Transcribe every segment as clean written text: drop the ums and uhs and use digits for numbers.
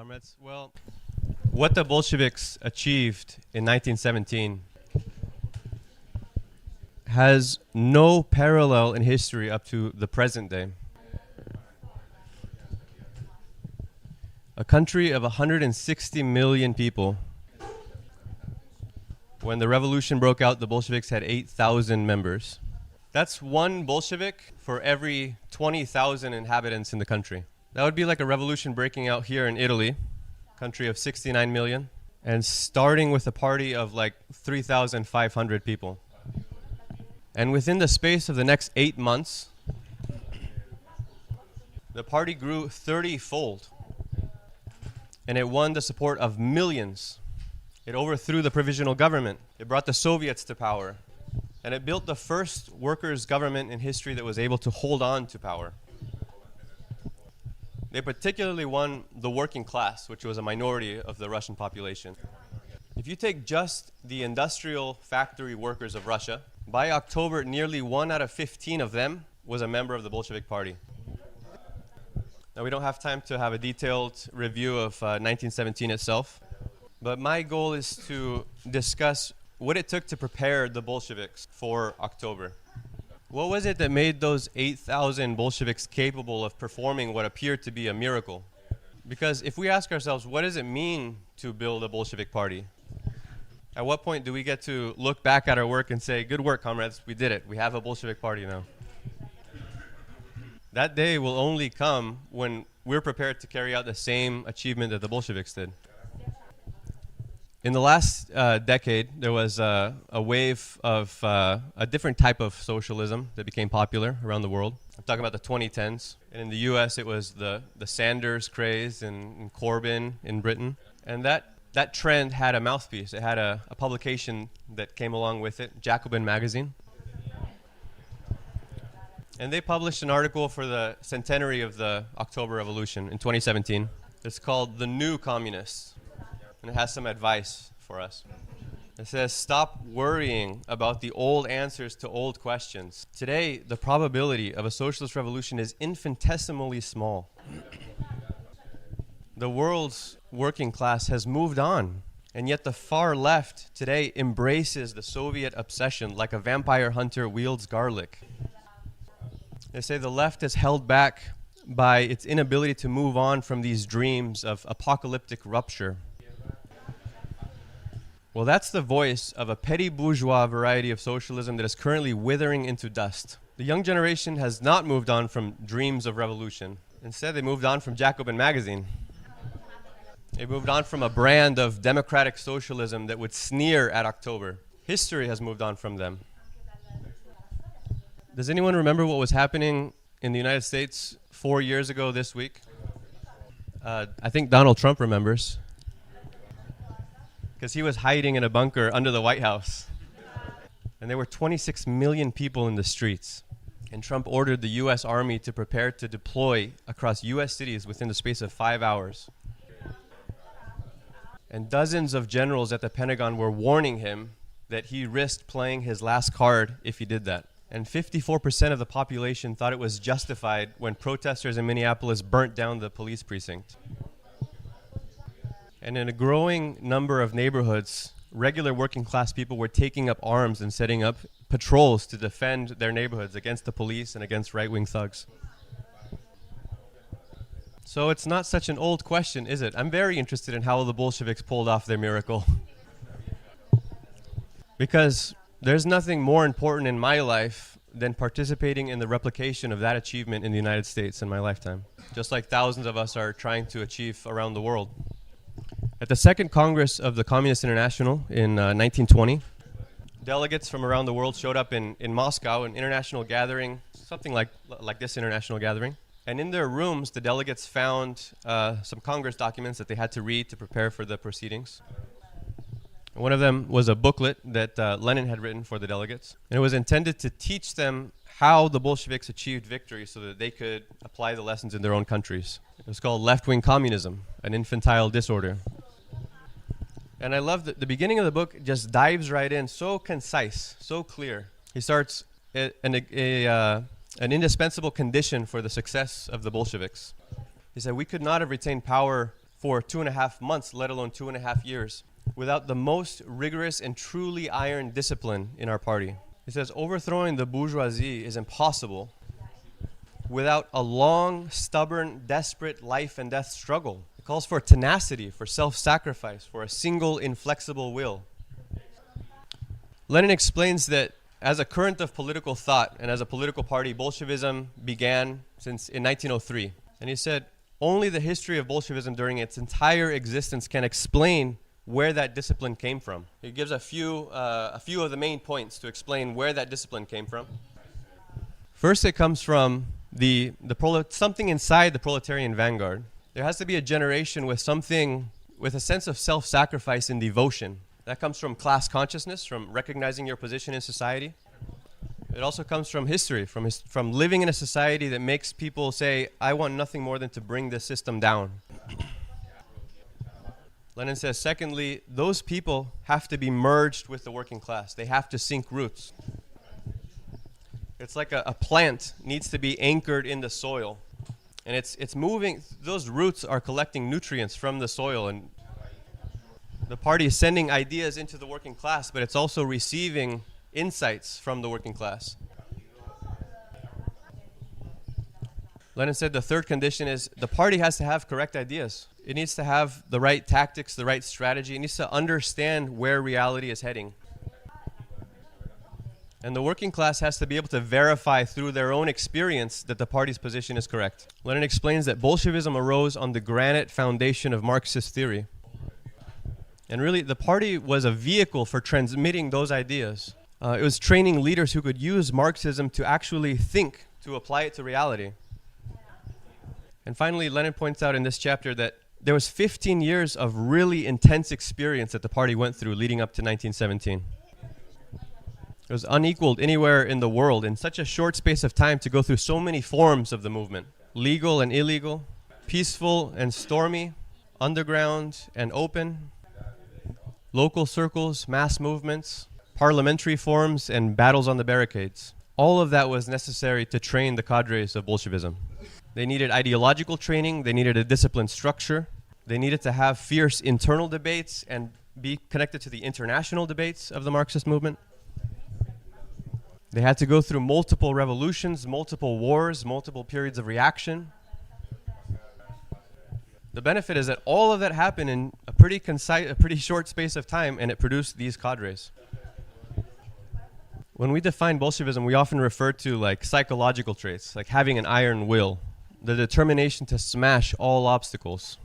comrades. Well, what the Bolsheviks achieved in 1917 has no parallel in history up to the present day. A country of 160 million people. When the revolution broke out, the Bolsheviks had 8,000 members. That's one Bolshevik for every 20,000 inhabitants in the country. That would be like a revolution breaking out here in Italy, country of 69 million, and starting with a party of like 3,500 people. And within the space of the next 8 months, the party grew 30-fold. And it won the support of millions. It overthrew the provisional government. It brought the Soviets to power. And it built the first workers' government in history that was able to hold on to power. They particularly won the working class, which was a minority of the Russian population. If you take just the industrial factory workers of Russia, by October, nearly 1 out of 15 of them was a member of the Bolshevik Party. Now, we don't have time to have a detailed review of 1917 itself, but my goal is to discuss what it took to prepare the Bolsheviks for October. What was it that made those 8,000 Bolsheviks capable of performing what appeared to be a miracle? Because if we ask ourselves, what does it mean to build a Bolshevik party? At what point do we get to look back at our work and say, good work, comrades, we did it. We have a Bolshevik party now. That day will only come when we're prepared to carry out the same achievement that the Bolsheviks did. In the last decade, there was a wave of a different type of socialism that became popular around the world. I'm talking about the 2010s. And in the US, it was the Sanders craze and Corbyn in Britain. And that trend had a mouthpiece. It had a publication that came along with it, Jacobin magazine. And they published an article for the centenary of the October Revolution in 2017. It's called The New Communists. And it has some advice for us. It says, stop worrying about the old answers to old questions. Today, the probability of a socialist revolution is infinitesimally small. The world's working class has moved on. And yet the far left today embraces the Soviet obsession like a vampire hunter wields garlic. They say the left is held back by its inability to move on from these dreams of apocalyptic rupture. Well, that's the voice of a petty bourgeois variety of socialism that is currently withering into dust. The young generation has not moved on from dreams of revolution. Instead, they moved on from Jacobin magazine. They moved on from a brand of democratic socialism that would sneer at October. History has moved on from them. Does anyone remember what was happening in the United States 4 years ago this week? I think Donald Trump remembers. Because he was hiding in a bunker under the White House. And there were 26 million people in the streets. And Trump ordered the U.S. Army to prepare to deploy across U.S. cities within the space of 5 hours. And dozens of generals at the Pentagon were warning him that he risked playing his last card if he did that. And 54% of the population thought it was justified when protesters in Minneapolis burnt down the police precinct. And in a growing number of neighborhoods, regular working class people were taking up arms and setting up patrols to defend their neighborhoods against the police and against right-wing thugs. So it's not such an old question, is it? I'm very interested in how the Bolsheviks pulled off their miracle. Because there's nothing more important in my life than participating in the replication of that achievement in the United States in my lifetime, just like thousands of us are trying to achieve around the world. At the Second Congress of the Communist International in 1920, delegates from around the world showed up in Moscow, an international gathering, something like this international gathering. And in their rooms, the delegates found some Congress documents that they had to read to prepare for the proceedings. One of them was a booklet that Lenin had written for the delegates. And it was intended to teach them how the Bolsheviks achieved victory so that they could apply the lessons in their own countries. It was called Left-Wing Communism, an infantile disorder. And I love that the beginning of the book just dives right in, so concise, so clear. He starts an indispensable condition for the success of the Bolsheviks. He said, we could not have retained power for 2.5 months, let alone 2.5 years, without the most rigorous and truly iron discipline in our party. He says overthrowing the bourgeoisie is impossible without a long, stubborn, desperate life and death struggle. It calls for tenacity, for self-sacrifice, for a single, inflexible will. Lenin explains that as a current of political thought and as a political party, Bolshevism began in 1903. And he said, only the history of Bolshevism during its entire existence can explain where that discipline came from. He gives a few of the main points to explain where that discipline came from. First, it comes from something inside the proletarian vanguard. There has to be a generation with a sense of self-sacrifice and devotion. That comes from class consciousness, from recognizing your position in society. It also comes from history, from living in a society that makes people say, I want nothing more than to bring this system down. Lenin says, secondly, those people have to be merged with the working class. They have to sink roots. It's like a plant needs to be anchored in the soil. And it's moving, those roots are collecting nutrients from the soil, and the party is sending ideas into the working class, but it's also receiving insights from the working class. Lenin said the third condition is the party has to have correct ideas. It needs to have the right tactics, the right strategy. It needs to understand where reality is heading. And the working class has to be able to verify through their own experience that the party's position is correct. Lenin explains that Bolshevism arose on the granite foundation of Marxist theory. And really, the party was a vehicle for transmitting those ideas. It was training leaders who could use Marxism to actually think, to apply it to reality. And finally, Lenin points out in this chapter that there was 15 years of really intense experience that the party went through leading up to 1917. It was unequaled anywhere in the world in such a short space of time to go through so many forms of the movement. Legal and illegal, peaceful and stormy, underground and open, local circles, mass movements, parliamentary forums, and battles on the barricades. All of that was necessary to train the cadres of Bolshevism. They needed ideological training, they needed a disciplined structure, they needed to have fierce internal debates and be connected to the international debates of the Marxist movement. They had to go through multiple revolutions, multiple wars, multiple periods of reaction. The benefit is that all of that happened in a pretty short space of time, and it produced these cadres. When we define Bolshevism, we often refer to like psychological traits, like having an iron will, the determination to smash all obstacles.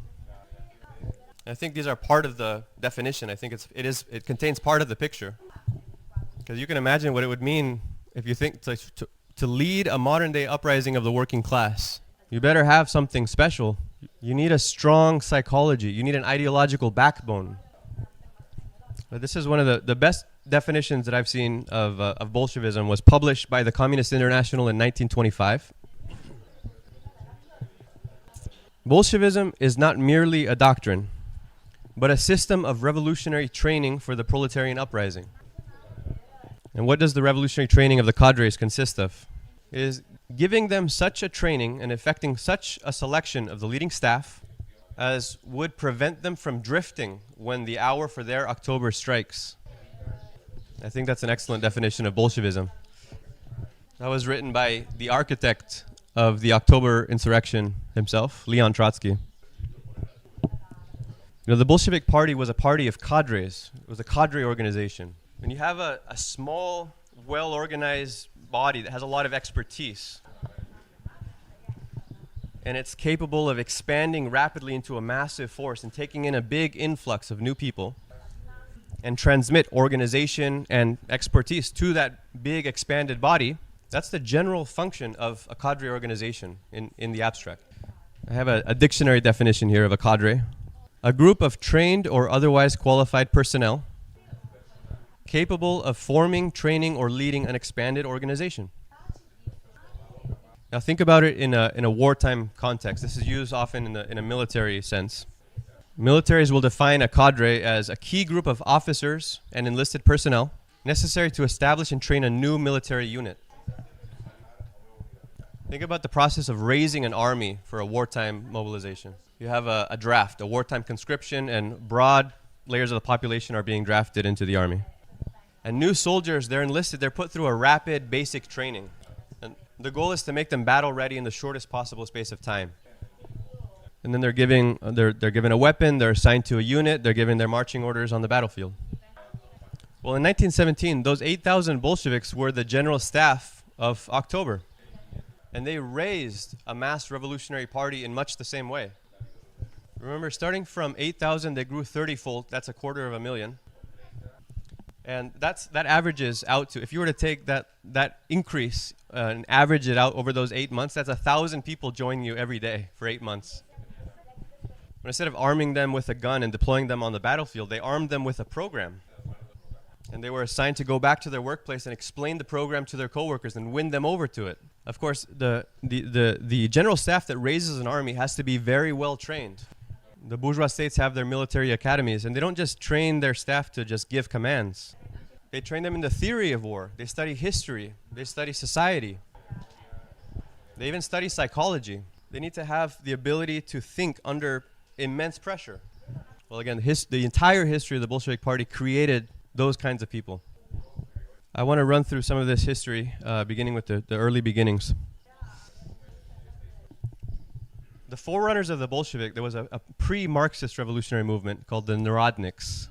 And I think these are part of the definition. I think it contains part of the picture. Because you can imagine what it would mean if you think to lead a modern day uprising of the working class. You better have something special. You need a strong psychology. You need an ideological backbone. But this is one of the best definitions that I've seen of Bolshevism was published by the Communist International in 1925. Bolshevism is not merely a doctrine, but a system of revolutionary training for the proletarian uprising. And what does the revolutionary training of the cadres consist of? It is giving them such a training and effecting such a selection of the leading staff as would prevent them from drifting when the hour for their October strikes. I think that's an excellent definition of Bolshevism. That was written by the architect of the October insurrection himself, Leon Trotsky. The Bolshevik Party was a party of cadres. It was a cadre organization. When you have a small, well-organized body that has a lot of expertise, and it's capable of expanding rapidly into a massive force and taking in a big influx of new people and transmit organization and expertise to that big expanded body, that's the general function of a cadre organization in the abstract. I have a dictionary definition here of a cadre. A group of trained or otherwise qualified personnel capable of forming, training, or leading an expanded organization. Now think about it in a wartime context. This is used often in a military sense. Militaries will define a cadre as a key group of officers and enlisted personnel necessary to establish and train a new military unit. Think about the process of raising an army for a wartime mobilization. You have a draft, a wartime conscription, and broad layers of the population are being drafted into the army. And new soldiers, they're enlisted, they're put through a rapid basic training. And the goal is to make them battle ready in the shortest possible space of time. And then they're given a weapon, they're assigned to a unit, they're given their marching orders on the battlefield. Well, in 1917, those 8,000 Bolsheviks were the general staff of October. And they raised a mass revolutionary party in much the same way. Remember, starting from 8,000, they grew 30-fold. That's 250,000. And that averages out to, if you were to take that increase and average it out over those 8 months, that's 1,000 people joining you every day for 8 months. But instead of arming them with a gun and deploying them on the battlefield, they armed them with a program. And they were assigned to go back to their workplace and explain the program to their coworkers and win them over to it. Of course, the general staff that raises an army has to be very well trained. The bourgeois states have their military academies, and they don't just train their staff to just give commands. They train them in the theory of war. They study history. They study society. They even study psychology. They need to have the ability to think under immense pressure. Well, again, the entire history of the Bolshevik Party created those kinds of people. I want to run through some of this history, beginning with the early beginnings. The forerunners of the Bolshevik, there was a pre-Marxist revolutionary movement called the Narodniks.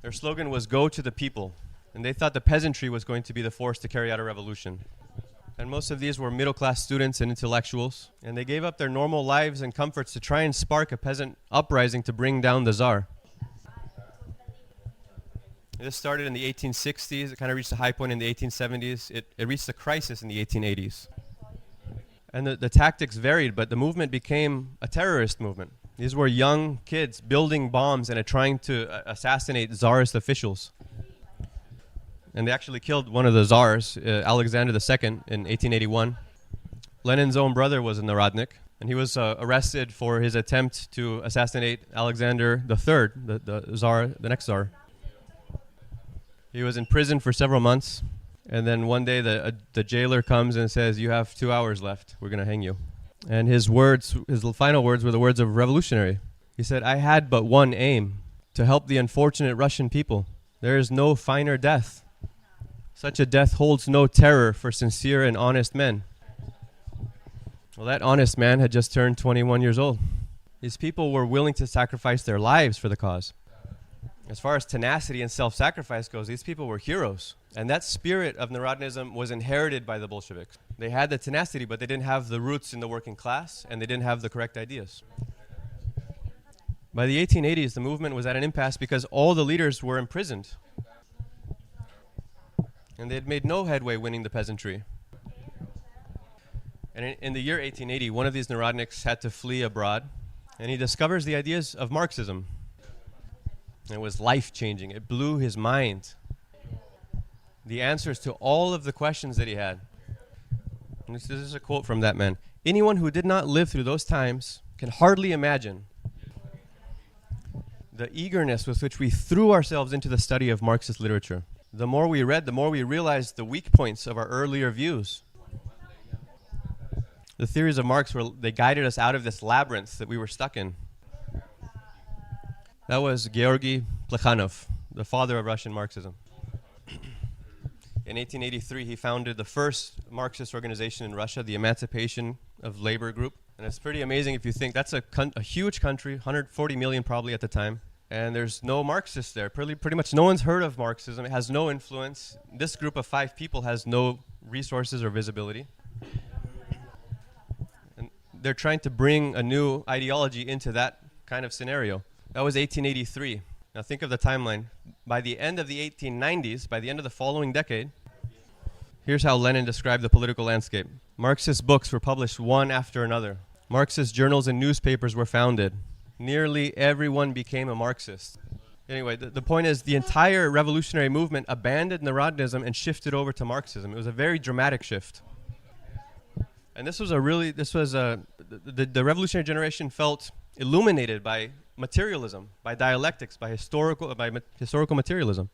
Their slogan was "Go to the people," and they thought the peasantry was going to be the force to carry out a revolution. And most of these were middle-class students and intellectuals, and they gave up their normal lives and comforts to try and spark a peasant uprising to bring down the Tsar. This started in the 1860s. It kind of reached a high point in the 1870s. It reached a crisis in the 1880s. And the tactics varied, but the movement became a terrorist movement. These were young kids building bombs and trying to assassinate Tsarist officials. And they actually killed one of the Tsars, Alexander II, in 1881. Lenin's own brother was a Narodnik, and he was arrested for his attempt to assassinate Alexander III, the Tsar, the next Tsar. He was in prison for several months. And then one day the jailer comes and says, "You have 2 hours left. We're going to hang you." And his final words were the words of a revolutionary. He said, "I had but one aim, to help the unfortunate Russian people. There is no finer death. Such a death holds no terror for sincere and honest men." Well, that honest man had just turned 21 years old. These people were willing to sacrifice their lives for the cause. As far as tenacity and self-sacrifice goes, these people were heroes. And that spirit of Narodnism was inherited by the Bolsheviks. They had the tenacity, but they didn't have the roots in the working class, and they didn't have the correct ideas. By the 1880s, the movement was at an impasse because all the leaders were imprisoned. And they had made no headway winning the peasantry. And in the year 1880, one of these Narodniks had to flee abroad, and he discovers the ideas of Marxism. It was life-changing. It blew his mind. The answers to all of the questions that he had. And this is a quote from that man. "Anyone who did not live through those times can hardly imagine the eagerness with which we threw ourselves into the study of Marxist literature. The more we read, the more we realized the weak points of our earlier views. The theories of Marx, they guided us out of this labyrinth that we were stuck in." That was Georgy Plekhanov, the father of Russian Marxism. In 1883, he founded the first Marxist organization in Russia, the Emancipation of Labor Group. And it's pretty amazing if you think that's a huge country, 140 million probably at the time. And there's no Marxists there. Pretty much no one's heard of Marxism. It has no influence. This group of 5 people has no resources or visibility. And they're trying to bring a new ideology into that kind of scenario. That was 1883. Now think of the timeline. By the end of the 1890s, by the end of the following decade, here's how Lenin described the political landscape. Marxist books were published one after another. Marxist journals and newspapers were founded. Nearly everyone became a Marxist. Anyway, the point is the entire revolutionary movement abandoned Narodnism and shifted over to Marxism. It was a very dramatic shift. And the revolutionary generation felt illuminated by materialism, by dialectics, by historical materialism.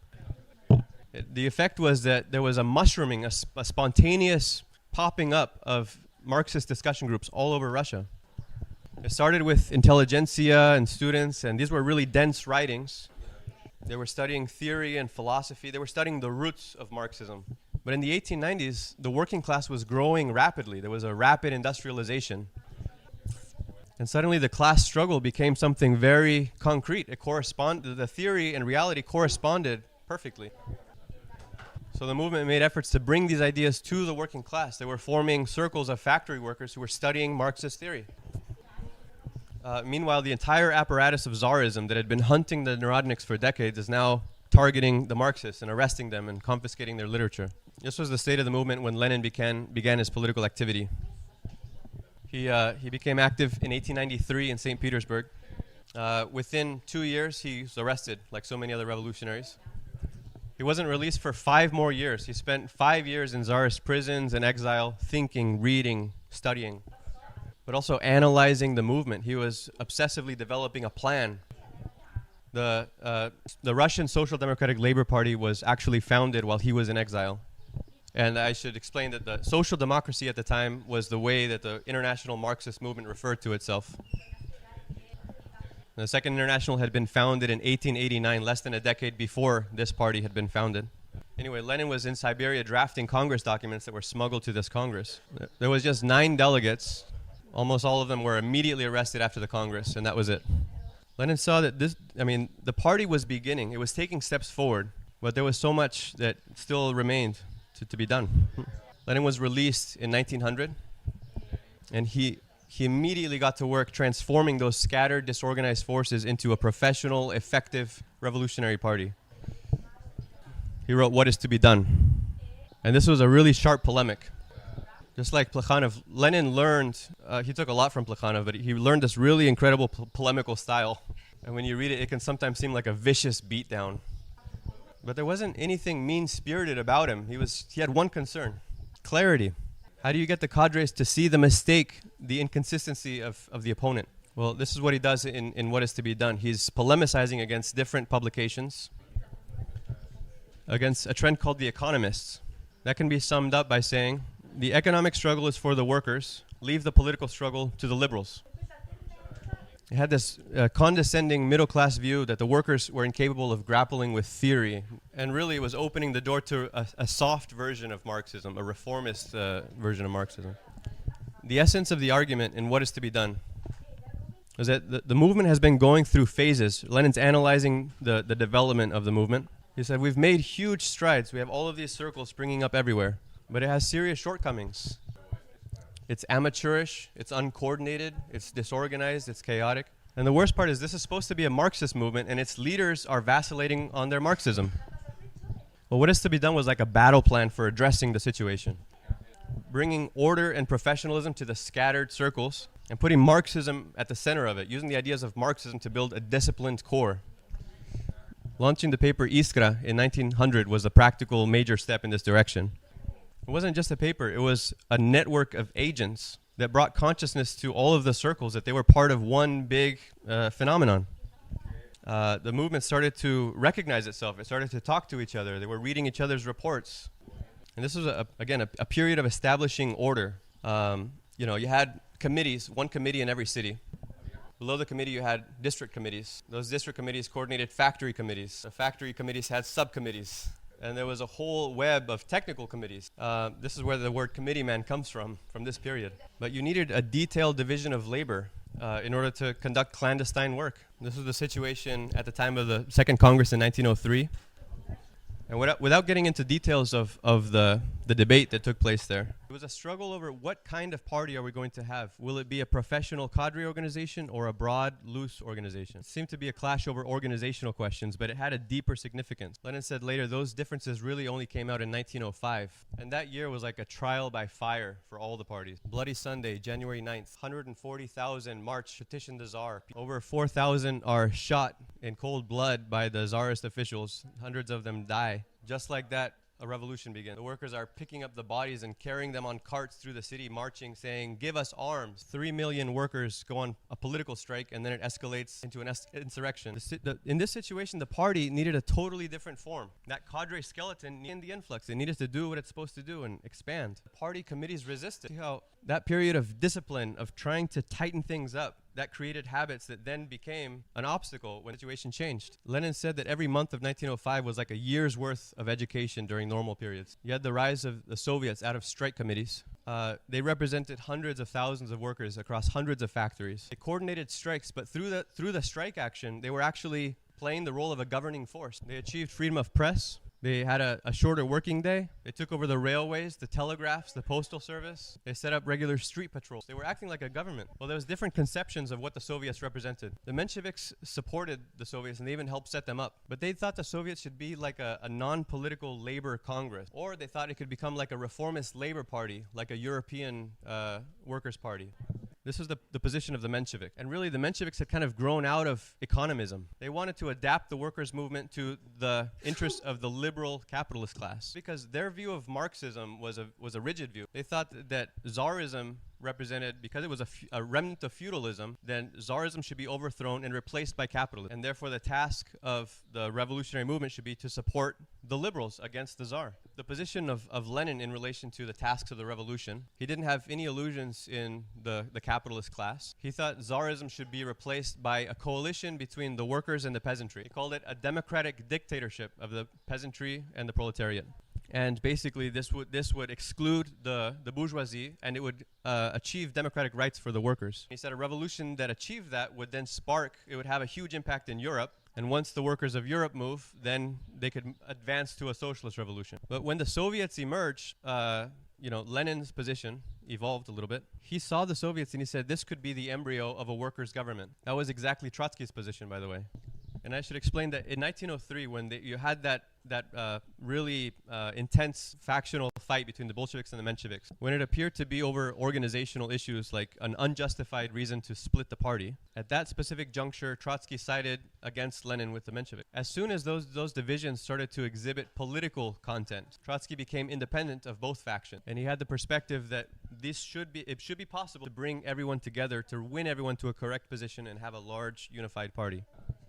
The effect was that there was a mushrooming, a spontaneous popping up of Marxist discussion groups all over Russia. It started with intelligentsia and students, and these were really dense writings. They were studying theory and philosophy. They were studying the roots of Marxism. But in the 1890s, the working class was growing rapidly. There was a rapid industrialization. And suddenly the class struggle became something very concrete. The theory and reality corresponded perfectly. So the movement made efforts to bring these ideas to the working class. They were forming circles of factory workers who were studying Marxist theory. Meanwhile, the entire apparatus of Tsarism that had been hunting the Narodniks for decades is now targeting the Marxists and arresting them and confiscating their literature. This was the state of the movement when Lenin began his political activity. He became active in 1893 in St. Petersburg. Within 2 years, he was arrested, like so many other revolutionaries. He wasn't released for 5 more years. He spent 5 years in Tsarist prisons and exile, thinking, reading, studying, but also analyzing the movement. He was obsessively developing a plan. The Russian Social Democratic Labor Party was actually founded while he was in exile. And I should explain that the social democracy at the time was the way that the international Marxist movement referred to itself. The Second International had been founded in 1889, less than a decade before this party had been founded. Anyway, Lenin was in Siberia drafting Congress documents that were smuggled to this Congress. There was just 9 delegates. Almost all of them were immediately arrested after the Congress, and that was it. Lenin saw that the party was beginning. It was taking steps forward, but there was so much that still remained to be done. Lenin was released in 1900, and he immediately got to work transforming those scattered, disorganized forces into a professional, effective revolutionary party. He wrote What is to be Done. And this was a really sharp polemic. Just like Plekhanov, Lenin learned, he took a lot from Plekhanov, but he learned this really incredible polemical style. And when you read it, it can sometimes seem like a vicious beatdown. But there wasn't anything mean-spirited about him. He had one concern: clarity. How do you get the cadres to see the mistake, the inconsistency of the opponent? Well, this is what he does in What is to be Done. He's polemicizing against different publications, against a trend called The Economists. That can be summed up by saying, the economic struggle is for the workers, leave the political struggle to the liberals. It had this condescending middle-class view that the workers were incapable of grappling with theory, and really it was opening the door to a soft version of Marxism, a reformist version of Marxism. The essence of the argument in What is to be Done is that the movement has been going through phases. Lenin's analyzing the development of the movement. He said, we've made huge strides. We have all of these circles springing up everywhere, but it has serious shortcomings. It's amateurish, it's uncoordinated, it's disorganized, it's chaotic. And the worst part is this is supposed to be a Marxist movement, and its leaders are vacillating on their Marxism. Well, What is to be done was like a battle plan for addressing the situation, bringing order and professionalism to the scattered circles and putting Marxism at the center of it, using the ideas of Marxism to build a disciplined core. Launching the paper Iskra in 1900 was a practical major step in this direction. It wasn't just a paper, it was a network of agents that brought consciousness to all of the circles that they were part of one big phenomenon. The movement started to recognize itself. It started to talk to each other. They were reading each other's reports. And this was, again, a period of establishing order. You had committees, one committee in every city. Below the committee, you had district committees. Those district committees coordinated factory committees. The factory committees had subcommittees. And there was a whole web of technical committees. This is where the word committee man comes from this period. But you needed a detailed division of labor in order to conduct clandestine work. This was the situation at the time of the Second Congress in 1903. And without getting into details of the debate that took place there, it was a struggle over what kind of party are we going to have. Will it be a professional cadre organization or a broad, loose organization? It seemed to be a clash over organizational questions, but it had a deeper significance. Lenin said later those differences really only came out in 1905. And that year was like a trial by fire for all the parties. Bloody Sunday, January 9th, 140,000 march, petition the Tsar. Over 4,000 are shot in cold blood by the Tsarist officials. Hundreds of them die. Just like that, a revolution began. The workers are picking up the bodies and carrying them on carts through the city, marching, saying, give us arms. 3 million workers go on a political strike, and then it escalates into an insurrection. In this situation, the party needed a totally different form. That cadre skeleton needed the influx. It needed to do what it's supposed to do and expand. The party committees resisted. See how that period of discipline, of trying to tighten things up, that created habits that then became an obstacle when the situation changed. Lenin said that every month of 1905 was like a year's worth of education during normal periods. You had the rise of the Soviets out of strike committees. They represented hundreds of thousands of workers across hundreds of factories. They coordinated strikes, but through the strike action, they were actually playing the role of a governing force. They achieved freedom of press. They had a shorter working day. They took over the railways, the telegraphs, the postal service. They set up regular street patrols. They were acting like a government. Well, there was different conceptions of what the Soviets represented. The Mensheviks supported the Soviets, and they even helped set them up. But they thought the Soviets should be like a non-political labor congress. Or they thought it could become like a reformist labor party, like a European workers' party. This was the position of the Menshevik. And really, the Mensheviks had kind of grown out of economism. They wanted to adapt the workers' movement to the interests of the liberal capitalist class, because their view of Marxism was a rigid view. They thought that Tsarism represented, because it was a remnant of feudalism, then Tsarism should be overthrown and replaced by capitalism. And therefore, the task of the revolutionary movement should be to support the liberals against the Tsar. The position of Lenin in relation to the tasks of the revolution, he didn't have any illusions in the capitalist class. He thought Tsarism should be replaced by a coalition between the workers and the peasantry. He called it a democratic dictatorship of the peasantry and the proletariat. And basically, this would exclude the bourgeoisie, and it would achieve democratic rights for the workers. He said a revolution that achieved that would then it would have a huge impact in Europe. And once the workers of Europe move, then they could advance to a socialist revolution. But when the Soviets emerged, Lenin's position evolved a little bit. He saw the Soviets and he said this could be the embryo of a workers' government. That was exactly Trotsky's position, by the way. And I should explain that in 1903, when you had that really intense factional fight between the Bolsheviks and the Mensheviks, when it appeared to be over organizational issues like an unjustified reason to split the party, at that specific juncture, Trotsky sided against Lenin with the Mensheviks. As soon as those divisions started to exhibit political content, Trotsky became independent of both factions, and he had the perspective that it should be possible to bring everyone together, to win everyone to a correct position, and have a large unified party.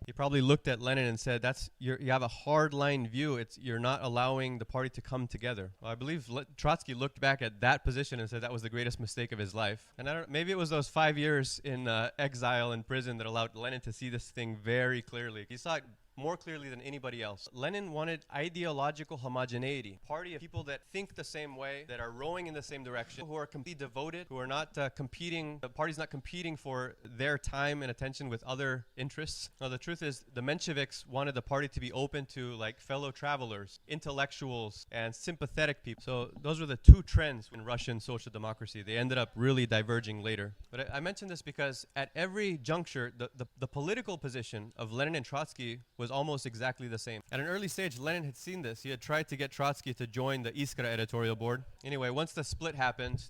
He probably looked at Lenin and said, you have a hard-line view. You're not allowing the party to come together. Well, I believe Trotsky looked back at that position and said that was the greatest mistake of his life. And maybe it was those 5 years in exile in prison that allowed Lenin to see this thing very clearly. He saw it more clearly than anybody else. Lenin wanted ideological homogeneity, a party of people that think the same way, that are rowing in the same direction, who are completely devoted, who are not competing. The party's not competing for their time and attention with other interests. No, the truth is the Mensheviks wanted the party to be open to like fellow travelers, intellectuals, and sympathetic people. So those were the two trends in Russian social democracy. They ended up really diverging later. But I mention this because at every juncture, the political position of Lenin and Trotsky was almost exactly the same. At an early stage, Lenin had seen this. He had tried to get Trotsky to join the Iskra editorial board. Anyway, once the split happened,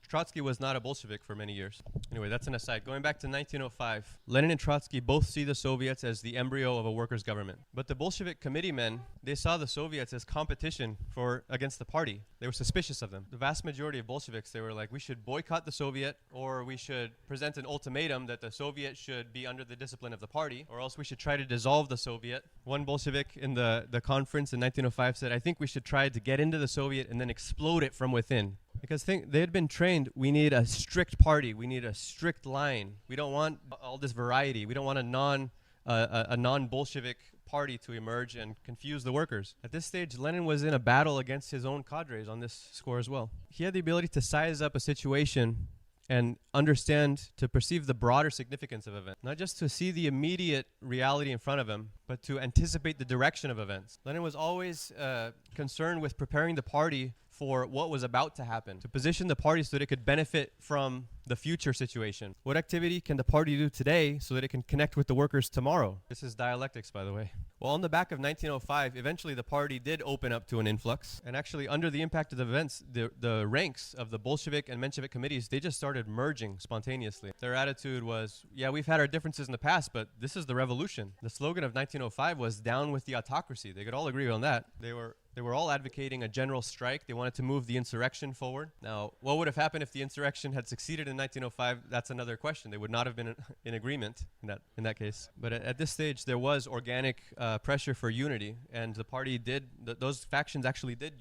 Trotsky was not a Bolshevik for many years. Anyway, that's an aside. Going back to 1905, Lenin and Trotsky both see the Soviets as the embryo of a workers' government. But the Bolshevik committeemen, they saw the Soviets as competition against the party. They were suspicious of them. The vast majority of Bolsheviks, they were like, we should boycott the Soviet, or we should present an ultimatum that the Soviet should be under the discipline of the party, or else we should try to dissolve the Soviet. One Bolshevik in the conference in 1905 said, I think we should try to get into the Soviet and then explode it from within. Because they had been trained, we need a strict party, we need a strict line. We don't want all this variety. We don't want a non-Bolshevik party to emerge and confuse the workers. At this stage, Lenin was in a battle against his own cadres on this score as well. He had the ability to size up a situation and understand, to perceive the broader significance of events. Not just to see the immediate reality in front of him, but to anticipate the direction of events. Lenin was always concerned with preparing the party for what was about to happen, to position the party so that it could benefit from the future situation. What activity can the party do today so that it can connect with the workers tomorrow? This is dialectics, by the way. Well, on the back of 1905, eventually the party did open up to an influx. And actually, under the impact of the events, the ranks of the Bolshevik and Menshevik committees, they just started merging spontaneously. Their attitude was, yeah, we've had our differences in the past, but this is the revolution. The slogan of 1905 was down with the autocracy. They could all agree on that. They They were all advocating a general strike. They wanted to move the insurrection forward. Now, what would have happened if the insurrection had succeeded in 1905? That's another question. They would not have been in agreement in that case. But at this stage, there was organic pressure for unity, and the party those factions actually did.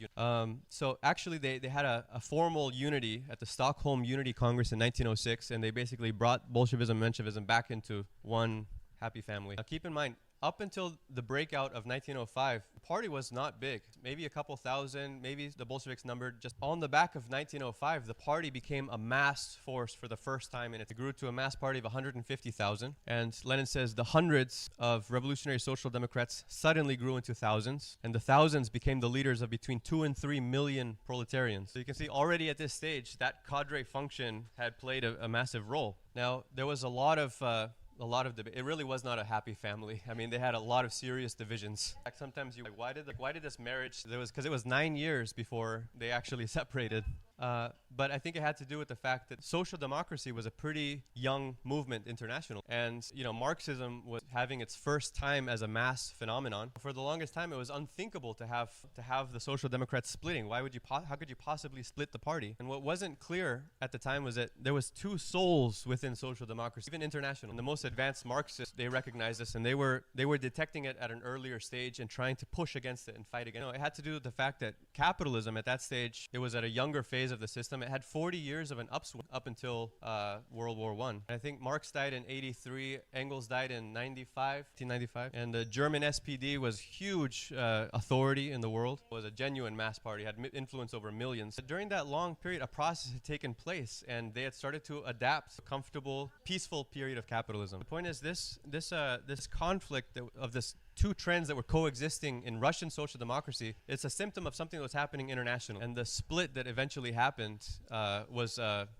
So actually, they had a formal unity at the Stockholm Unity Congress in 1906, and they basically brought Bolshevism and Menshevism back into one happy family. Now, keep in mind, up until the breakout of 1905, the party was not big. Maybe a couple thousand, maybe the Bolsheviks numbered. Just on the back of 1905, the party became a mass force for the first time, and it grew to a mass party of 150,000. And Lenin says the hundreds of revolutionary social democrats suddenly grew into thousands, and the thousands became the leaders of between 2 and 3 million proletarians. So you can see already at this stage, that cadre function had played a massive role. Now, there was a lot of debate. It really was not a happy family. I mean, they had a lot of serious divisions. Sometimes why did this marriage? Because it was 9 years before they actually separated. But I think it had to do with the fact that social democracy was a pretty young movement international. And, Marxism was having its first time as a mass phenomenon. For the longest time, it was unthinkable to have the social democrats splitting. How could you possibly split the party? And what wasn't clear at the time was that there was two souls within social democracy, even international. And the most advanced Marxists, they recognized this, and they were detecting it at an earlier stage and trying to push against it and fight against it. It had to do with the fact that capitalism at that stage, it was at a younger phase of the system. It had 40 years of an upswing up until World War I. I think Marx died in 83, Engels died in 1995, and the German SPD was huge authority in the world. It was a genuine mass party, had influence over millions. During that long period, a process had taken place, and they had started to adapt to a comfortable, peaceful period of capitalism. The point is this conflict of this two trends that were coexisting in Russian social democracy, it's a symptom of something that was happening internationally. And the split that eventually happened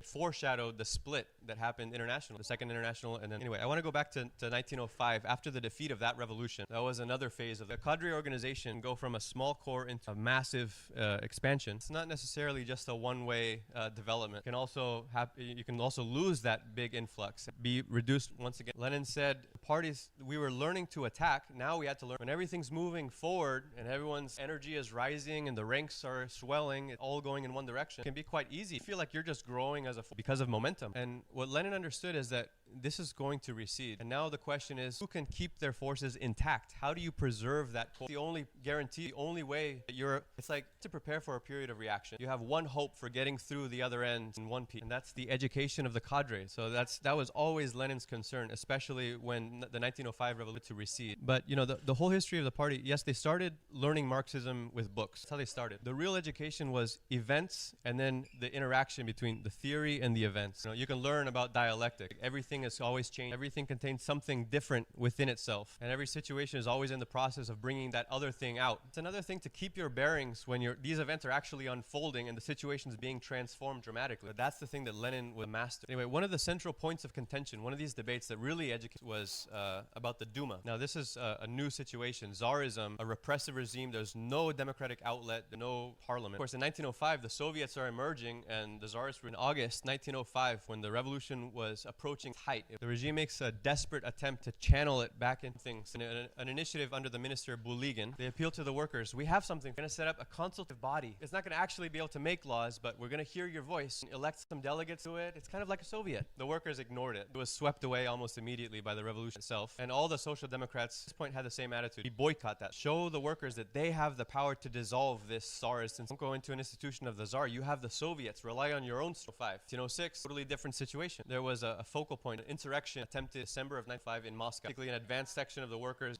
foreshadowed the split that happened internationally, the Second International. And then anyway, I want to go back to 1905. After the defeat of that revolution, that was another phase of the cadre organization go from a small core into a massive expansion. It's not necessarily just a one-way development. You can also lose that big influx, be reduced once again. Lenin said, parties, we were learning to attack. Now we had to learn. When everything's moving forward and everyone's energy is rising and the ranks are swelling, all going in one direction, it can be quite easy. You feel like you're just growing because of momentum. And what Lenin understood is that this is going to recede. And now the question is, who can keep their forces intact? How do you preserve that? The only guarantee, the only way that it's like to prepare for a period of reaction. You have one hope for getting through the other end in one piece, and that's the education of the cadre. So that was always Lenin's concern, especially when the 1905 revolution to recede. But the whole history of the party, yes, they started learning Marxism with books. That's how they started. The real education was events and then the interaction between the theory and the events. You can learn about dialectic. Everything is always changed. Everything contains something different within itself. And every situation is always in the process of bringing that other thing out. It's another thing to keep your bearings when these events are actually unfolding and the situation is being transformed dramatically. That's the thing that Lenin would master. Anyway, one of the central points of contention, one of these debates that really educated was about the Duma. Now, this is a new situation. Tsarism, a repressive regime. There's no democratic outlet, no parliament. Of course, in 1905, the Soviets are emerging, and the Tsarists were in August 1905, when the revolution was approaching height. The regime makes a desperate attempt to channel it back into things. In an initiative under the minister Buligin, they appeal to the workers. We have something. We're going to set up a consultative body. It's not going to actually be able to make laws, but we're going to hear your voice and elect some delegates to it. It's kind of like a Soviet. The workers ignored it. It was swept away almost immediately by the revolution itself. And all the social democrats at this point had the same attitude. We boycott that. Show the workers that they have the power to dissolve this Tsarist. And don't go into an institution of the Tsar. You have the Soviets. Rely on your own 1906, totally different situation. There was a focal point, an insurrection attempted December of 1905 in Moscow. Basically, an advanced section of the workers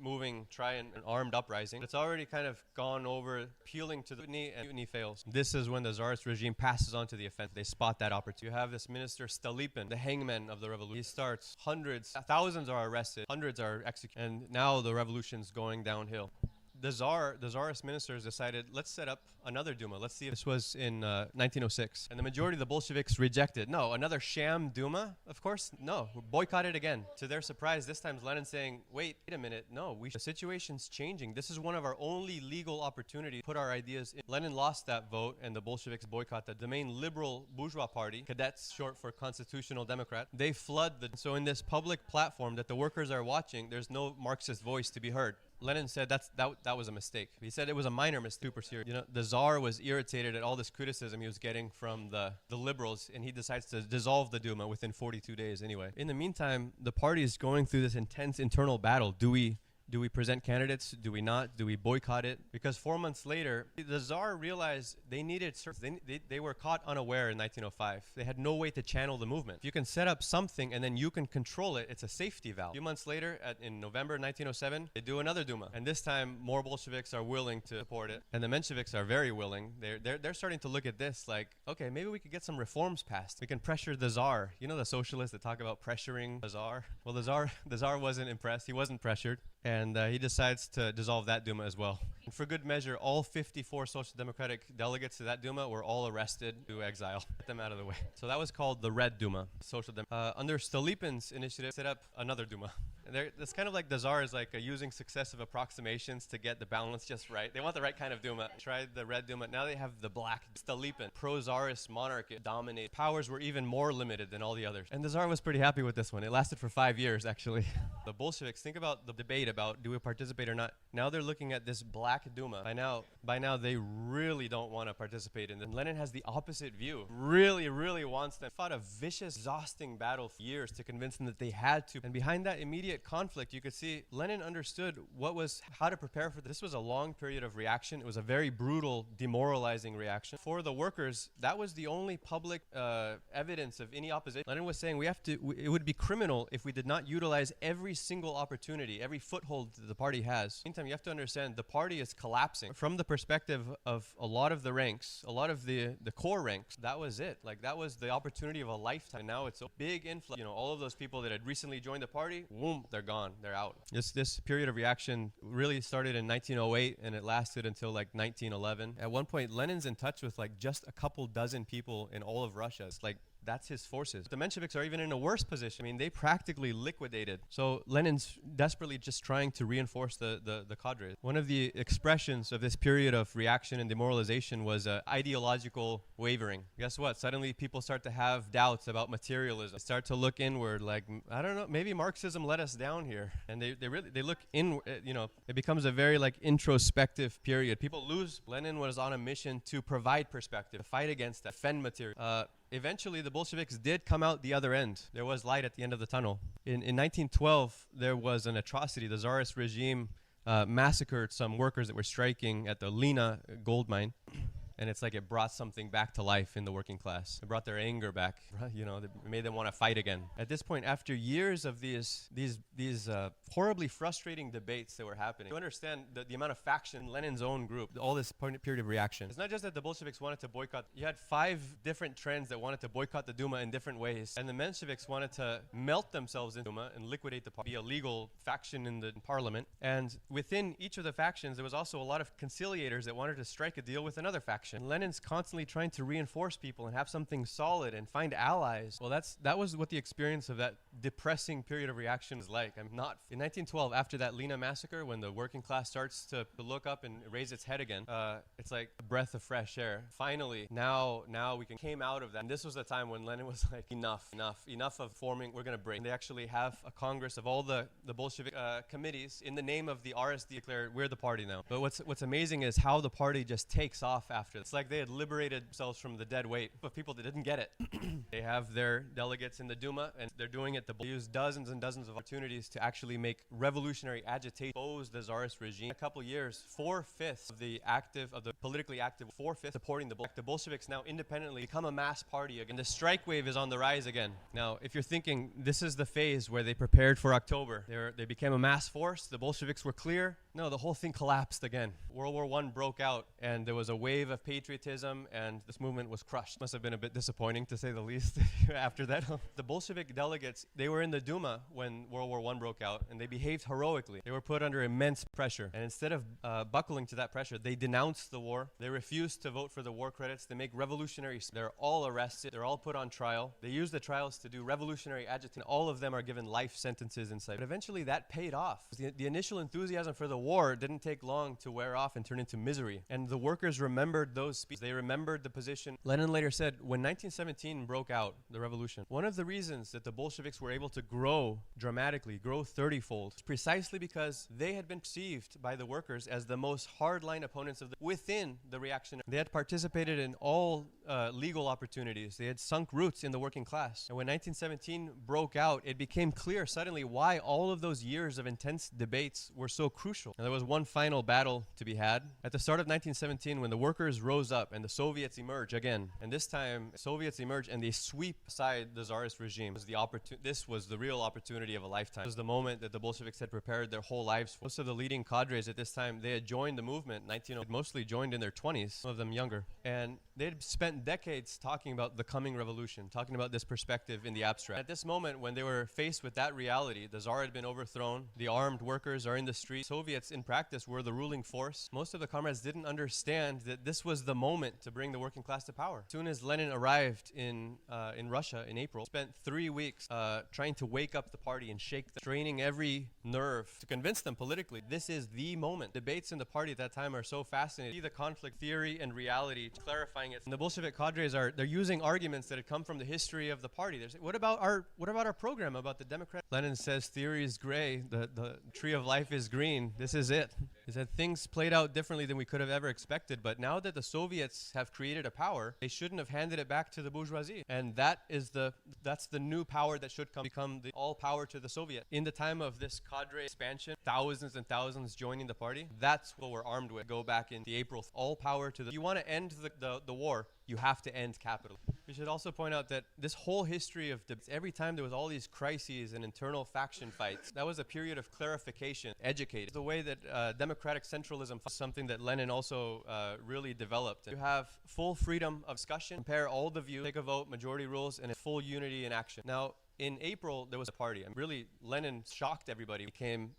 try an armed uprising. It's already kind of gone over, appealing to the mutiny, and mutiny fails. This is when the Tsarist regime passes on to the offensive. They spot that opportunity. You have this minister Stolypin, the hangman of the revolution. He starts thousands are arrested, hundreds are executed, and now the revolution's going downhill. The Tsarist ministers decided, let's set up another Duma. Let's see if this was in 1906. And the majority of the Bolsheviks rejected. No, another sham Duma? Of course, no. Boycott it again. To their surprise, this time Lenin saying, wait a minute, no, the situation's changing. This is one of our only legal opportunities to put our ideas in. Lenin lost that vote, and the Bolsheviks boycotted. The main liberal bourgeois party, cadets, short for Constitutional Democrat, they flood so in this public platform that the workers are watching, there's no Marxist voice to be heard. Lenin said that was a mistake. He said it was a minor mistake, super serious. You know, the Tsar was irritated at all this criticism he was getting from the liberals, and he decides to dissolve the Duma within 42 days anyway. In the meantime, the party is going through this intense internal battle. Do we present candidates? Do we not? Do we boycott it? Because 4 months later, the Tsar realized they needed they were caught unaware in 1905. They had no way to channel the movement. If you can set up something and then you can control it, it's a safety valve. A few months later, in November 1907, they do another Duma. And this time, more Bolsheviks are willing to support it. And the Mensheviks are very willing. They're starting to look at this like, okay, maybe we could get some reforms passed. We can pressure the Tsar. You know the socialists that talk about pressuring the Tsar? Well, the Tsar wasn't impressed. He wasn't pressured. And he decides to dissolve that Duma as well. And for good measure, all 54 Social Democratic delegates to that Duma were all arrested to exile. Get them out of the way. So that was called the Red Duma. Under Stolypin's initiative, set up another Duma. It's kind of like the Tsar is like using successive approximations to get the balance just right. They want the right kind of Duma. Tried the Red Duma. Now they have the black Stolypin. Pro-Tsarist monarchy dominated. Powers were even more limited than all the others. And the Tsar was pretty happy with this one. It lasted for 5 years, actually. The Bolsheviks, think about the debate about do we participate or not. Now they're looking at this black Duma. By now they really don't want to participate in this. And Lenin has the opposite view. Really wants them. Fought a vicious, exhausting battle for years to convince them that they had to. And behind that immediate conflict, you could see Lenin understood how to prepare for this. This was a long period of reaction. It was a very brutal, demoralizing reaction. For the workers, that was the only public evidence of any opposition. Lenin was saying it would be criminal if we did not utilize every single opportunity, every foothold that the party has. Meantime, you have to understand the party is collapsing. From the perspective of a lot of the ranks, a lot of the core ranks, that was it. Like that was the opportunity of a lifetime. And now it's a big influx. You know, all of those people that had recently joined the party, boom, they're gone. They're out. This period of reaction really started in 1908 and it lasted until like 1911. At one point, Lenin's in touch with like just a couple dozen people in all of Russia. It's like that's his forces. The Mensheviks are even in a worse position. I mean, they practically liquidated. So Lenin's desperately just trying to reinforce the cadre. One of the expressions of this period of reaction and demoralization was ideological wavering. Guess what? Suddenly people start to have doubts about materialism. They start to look inward like, I don't know, maybe Marxism let us down here. And they look in, you know, it becomes a very like introspective period. People lose. Lenin was on a mission to provide perspective, to fight against that, defend material. Eventually, the Bolsheviks did come out the other end. There was light at the end of the tunnel. In 1912, there was an atrocity. The Tsarist regime massacred some workers that were striking at the Lena gold mine. And it's like it brought something back to life in the working class. It brought their anger back. You know, it made them want to fight again. At this point, after years of these horribly frustrating debates that were happening, you understand the amount of faction in Lenin's own group, all this period of reaction. It's not just that the Bolsheviks wanted to boycott. You had 5 different trends that wanted to boycott the Duma in different ways. And the Mensheviks wanted to melt themselves in Duma and liquidate the party, be a legal faction in the parliament. And within each of the factions, there was also a lot of conciliators that wanted to strike a deal with another faction. Lenin's constantly trying to reinforce people and have something solid and find allies. Well, that was what the experience of that depressing period of reaction is like. In 1912, after that Lena massacre, when the working class starts to look up and raise its head again, it's like a breath of fresh air. Finally, now we came out of that. And this was the time when Lenin was like, enough of forming, we're going to break. And they actually have a congress of all the Bolshevik committees in the name of the RSD declared, we're the party now. But what's amazing is how the party just takes off after. It's like they had liberated themselves from the dead weight of people that didn't get it. They have their delegates in the Duma, and they're doing it. They use dozens and dozens of opportunities to actually make revolutionary agitation, oppose the Tsarist regime. In a couple years, 4/5 of the politically active, 4/5 supporting the Bolsheviks now independently become a mass party again. The strike wave is on the rise again. Now, if you're thinking this is the phase where they prepared for October, they became a mass force, the Bolsheviks were clear. No, the whole thing collapsed again. World War I broke out, and there was a wave of patriotism, and this movement was crushed. Must have been a bit disappointing, to say the least, after that. The Bolshevik delegates, they were in the Duma when World War I broke out, and they behaved heroically. They were put under immense pressure, and instead of buckling to that pressure, they denounced the war. They refused to vote for the war credits. They make revolutionary. They're all arrested. They're all put on trial. They use the trials to do revolutionary agitation. All of them are given life sentences inside. But eventually, that paid off. The initial enthusiasm for the war didn't take long to wear off and turn into misery. And the workers remembered those speeches. They remembered the position. Lenin later said, when 1917 broke out, the revolution, one of the reasons that the Bolsheviks were were able to grow dramatically, grow 30-fold, precisely because they had been perceived by the workers as the most hardline opponents within the reaction. They had participated in all legal opportunities. They had sunk roots in the working class. And when 1917 broke out, it became clear suddenly why all of those years of intense debates were so crucial. And there was one final battle to be had. At the start of 1917, when the workers rose up and the Soviets emerge again, and this time Soviets emerge and they sweep aside the Tsarist regime. This was the real opportunity of a lifetime. It was the moment that the Bolsheviks had prepared their whole lives for. Most of the leading cadres at this time, they had joined the movement, mostly joined in their 20s, some of them younger. And they had spent decades talking about the coming revolution, talking about this perspective in the abstract. At this moment, when they were faced with that reality, the Tsar had been overthrown, the armed workers are in the street, Soviets in practice were the ruling force. Most of the comrades didn't understand that this was the moment to bring the working class to power. As soon as Lenin arrived in Russia in April, spent 3 weeks trying to wake up the party and shake them, straining every nerve to convince them politically this is the moment. Debates in the party at that time are so fascinating. See the conflict, theory and reality, clarifying it. And the Bolshevik cadres they're using arguments that had come from the history of the party. They're saying, what about our program about the Democrat? Lenin says theory is gray, the tree of life is green. This is it. He said things played out differently than we could have ever expected, but now that the Soviets have created a power, they shouldn't have handed it back to the bourgeoisie. And that's the new power that should become the all power to the Soviet. In the time of this cadre expansion, thousands and thousands joining the party, that's what we're armed with. Go back in the April, all power to the... If you want to end the war, you have to end capitalism. We should also point out that this whole history of every time there was all these crises and internal faction fights, that was a period of clarification, educated. The way that democratic centralism is something that Lenin also really developed. You have full freedom of discussion, compare all the views, take a vote, majority rules, and full unity in action. Now, in April, there was a party. And really, Lenin shocked everybody.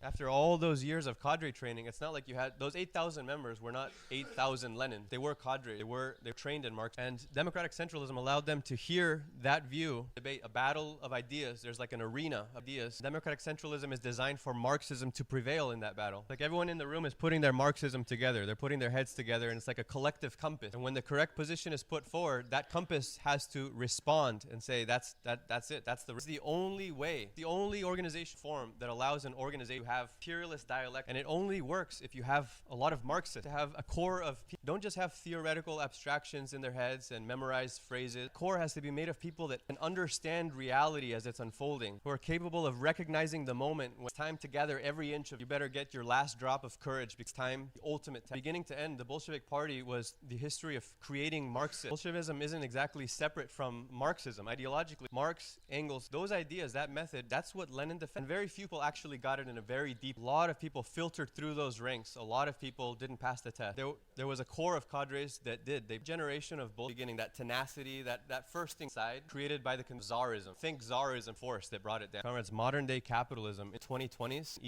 After all those years of cadre training, it's not like you had... Those 8,000 members were not 8,000 Lenin. They were cadre. They were trained in Marx. And democratic centralism allowed them to hear that view, debate, a battle of ideas. There's like an arena of ideas. Democratic centralism is designed for Marxism to prevail in that battle. Like everyone in the room is putting their Marxism together. They're putting their heads together, and it's like a collective compass. And when the correct position is put forward, that compass has to respond and say, that's it. That's the only way, the only organization form that allows an organization to have imperialist dialect, and it only works if you have a lot of Marxists, to have a core of people. Don't just have theoretical abstractions in their heads and memorize phrases. The core has to be made of people that can understand reality as it's unfolding, who are capable of recognizing the moment when it's time to gather every inch of... You better get your last drop of courage because time, the ultimate time. Beginning to end, the Bolshevik Party was the history of creating Marxism. Bolshevism isn't exactly separate from Marxism. Ideologically, Marx, Engels, those ideas, that method, that's what Lenin defended. And very few people actually got it in a very deep... A lot of people filtered through those ranks. A lot of people didn't pass the test. There was a core of cadres that did. The generation of both beginning, that tenacity, that first side created by the Tsarism. Think Tsarism force that brought it down. Comrades, modern day capitalism in 2020s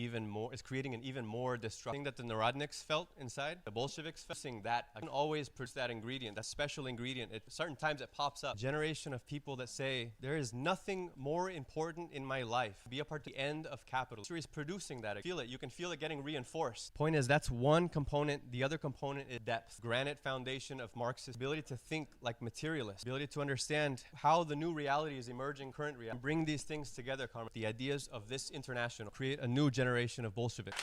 is creating an even more destructive thing that the Narodniks felt inside. The Bolsheviks facing that. I can always produce that ingredient, that special ingredient. At certain times it pops up. Generation of people that say there is nothing more important in my life. Be a part of the end of capitalism. History is producing that. Feel it. You can feel it getting reinforced. Point is, that's one component. The other component is depth. Granite foundation of Marxist ability to think like materialists. Ability to understand how the new reality is emerging, current reality. And bring these things together, the ideas of this international. Create a new generation of Bolsheviks.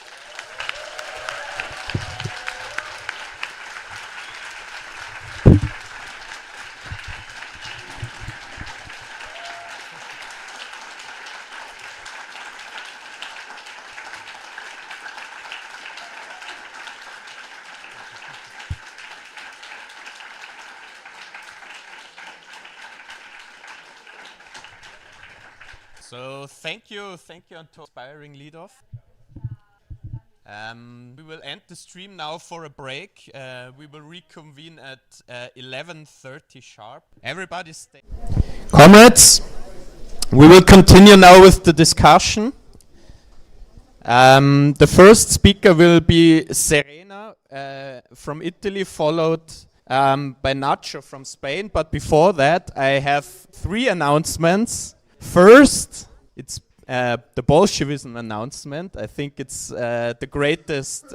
So thank you, Anto. Inspiring lead off. We will end the stream now for a break. We will reconvene at 11:30 sharp. Everybody stay. Comrades, we will continue now with the discussion. The first speaker will be Serena from Italy, followed by Nacho from Spain. But before that, I have 3 announcements. First, it's the Bolshevism announcement. I think it's the greatest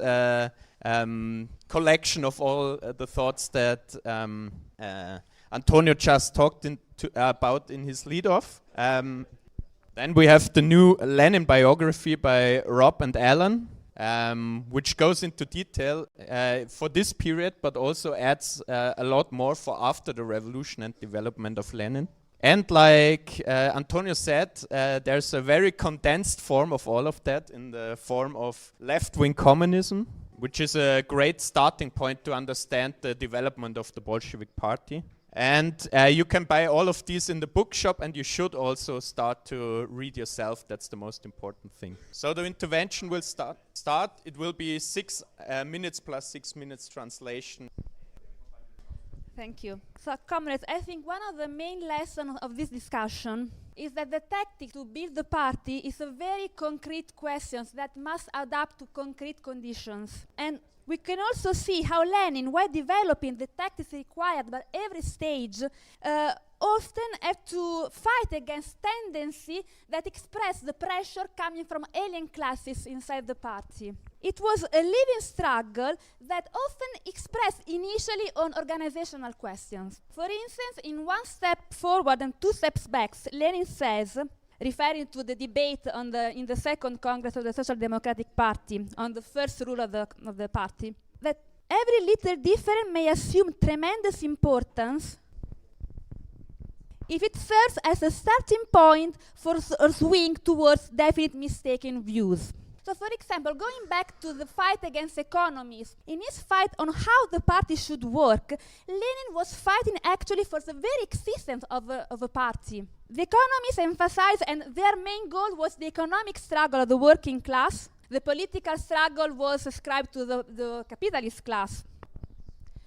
collection of all the thoughts that Antonio just talked about in his lead-off. Then we have the new Lenin biography by Rob and Alan, which goes into detail for this period, but also adds a lot more for after the revolution and development of Lenin. And like Antonio said, there's a very condensed form of all of that in the form of left-wing communism, which is a great starting point to understand the development of the Bolshevik Party. And you can buy all of these in the bookshop, and you should also start to read yourself. That's the most important thing. So the intervention will start. It will be 6 minutes plus 6 minutes translation. Thank you. So, comrades, I think one of the main lessons of this discussion is that the tactic to build the party is a very concrete question that must adapt to concrete conditions. And we can also see how Lenin, while developing the tactics required by every stage, often had to fight against tendency that express the pressure coming from alien classes inside the party. It was a living struggle that often expressed initially on organizational questions. For instance, in 1 step forward and 2 steps back, Lenin says, referring to the debate in the second Congress of the Social Democratic Party on the first rule of the party, that every little difference may assume tremendous importance if it serves as a starting point for a swing towards definite mistaken views. So, for example, going back to the fight against economies, in his fight on how the party should work, Lenin was fighting actually for the very existence of a party. The economists emphasized, and their main goal was the economic struggle of the working class. The political struggle was ascribed to the capitalist class.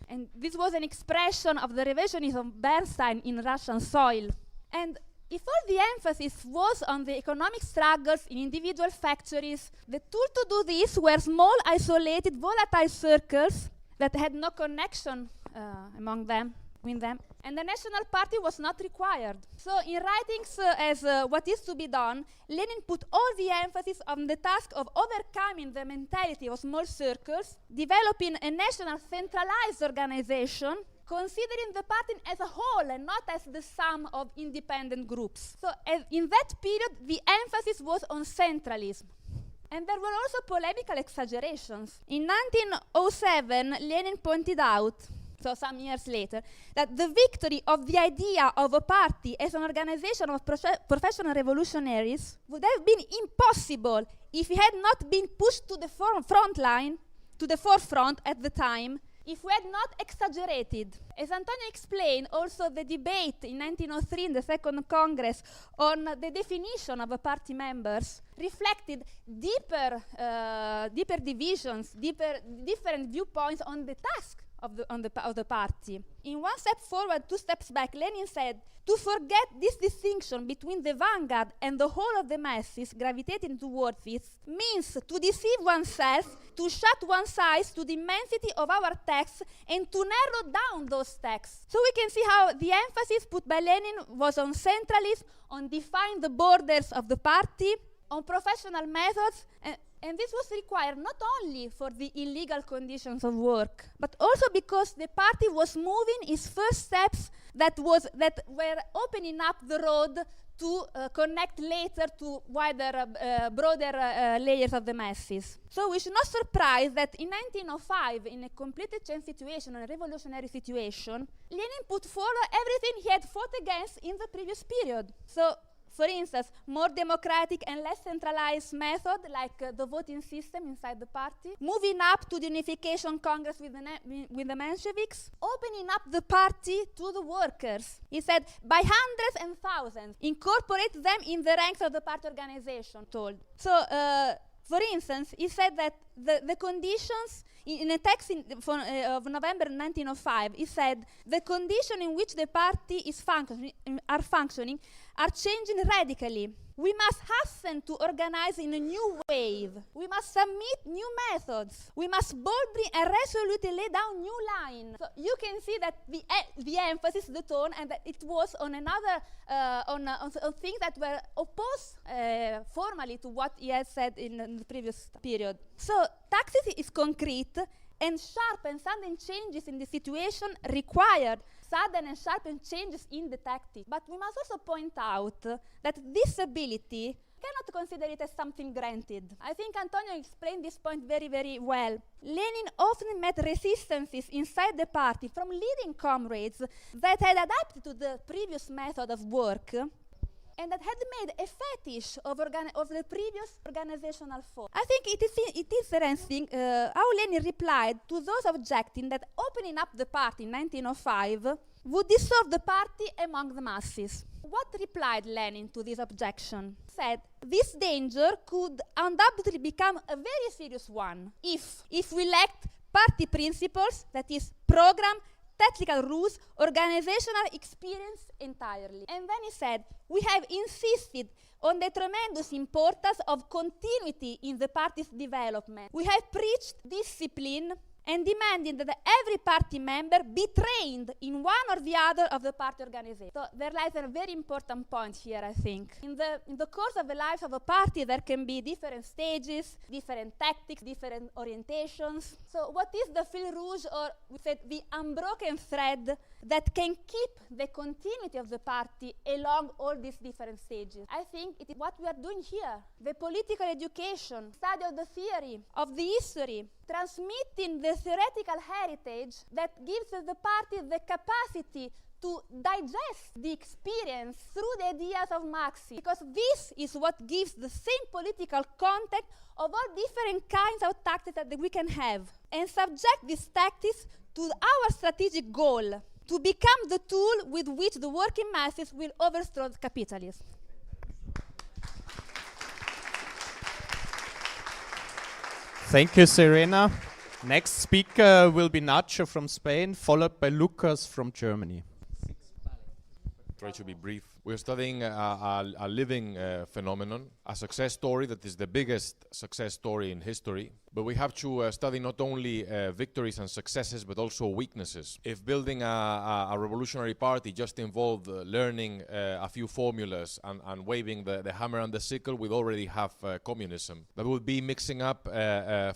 And this was an expression of the revisionism of Bernstein in Russian soil. And if all the emphasis was on the economic struggles in individual factories, the tool to do this were small, isolated, volatile circles that had no connection among them, between them, and the National Party was not required. So in writings as What is to be done, Lenin put all the emphasis on the task of overcoming the mentality of small circles, developing a national centralized organization, considering the party as a whole and not as the sum of independent groups. So in that period, the emphasis was on centralism. And there were also polemical exaggerations. In 1907, Lenin pointed out, so some years later, that the victory of the idea of a party as an organization of professional revolutionaries would have been impossible if it had not been pushed to the forefront at the time, if we had not exaggerated. As Antonio explained, also the debate in 1903 in the Second Congress on the definition of a party members reflected deeper divisions, different viewpoints on the task of the party. In 1 step forward, 2 steps back, Lenin said, to forget this distinction between the vanguard and the whole of the masses gravitating towards it means to deceive oneself, to shut one's eyes to the immensity of our texts and to narrow down those texts. So we can see how the emphasis put by Lenin was on centralism, on defining the borders of the party, on professional methods, and this was required not only for the illegal conditions of work, but also because the party was moving its first steps that were opening up the road to connect later to wider, broader layers of the masses. So we should not surprise that in 1905, in a completely changed situation, a revolutionary situation, Lenin put forward everything he had fought against in the previous period. So, for instance, more democratic and less centralized method, like the voting system inside the party, moving up to the Unification Congress with the Mensheviks, opening up the party to the workers. He said, by hundreds and thousands, incorporate them in the ranks of the party organization, told. So, for instance, he said that the conditions, in a text of November 1905, he said, the conditions in which the party is functioning are changing radically. We must hasten to organize in a new wave. We must submit new methods. We must boldly and resolutely lay down new lines. So you can see that the emphasis, the tone, and that it was on another, on things that were opposed formally to what he had said in the previous period. So tactics is concrete, And sharp and sudden changes in the situation required sudden and sharp changes in the tactic. But we must also point out that this ability cannot consider it as something granted. I think Antonio explained this point very, very well. Lenin often met resistances inside the party from leading comrades that had adapted to the previous method of work and that had made a fetish of the previous organizational form. I think it is interesting how Lenin replied to those objecting that opening up the party in 1905 would dissolve the party among the masses. What replied Lenin to this objection? He said, this danger could undoubtedly become a very serious one if we lacked party principles, that is, program, tactical rules, organizational experience entirely. And then he said, we have insisted on the tremendous importance of continuity in the party's development. We have preached discipline and demanding that every party member be trained in one or the other of the party organization. So there lies a very important point here, I think. In the course of the life of a party, there can be different stages, different tactics, different orientations. So what is the fil rouge, or we said the unbroken thread that can keep the continuity of the party along all these different stages? I think it is what we are doing here. The political education, study of the theory, of the history, transmitting the theoretical heritage that gives the party the capacity to digest the experience through the ideas of Marxism, because this is what gives the same political context of all different kinds of tactics that we can have, and subject these tactics to our strategic goal, to become the tool with which the working masses will overthrow capitalism. Thank you, Serena. Next speaker will be Nacho from Spain, followed by Lucas from Germany. Try to be brief. We're studying a living phenomenon, a success story that is the biggest success story in history. But we have to study not only victories and successes, but also weaknesses. If building a revolutionary party just involved learning a few formulas and waving the hammer and the sickle, we'd already have communism. That would be mixing up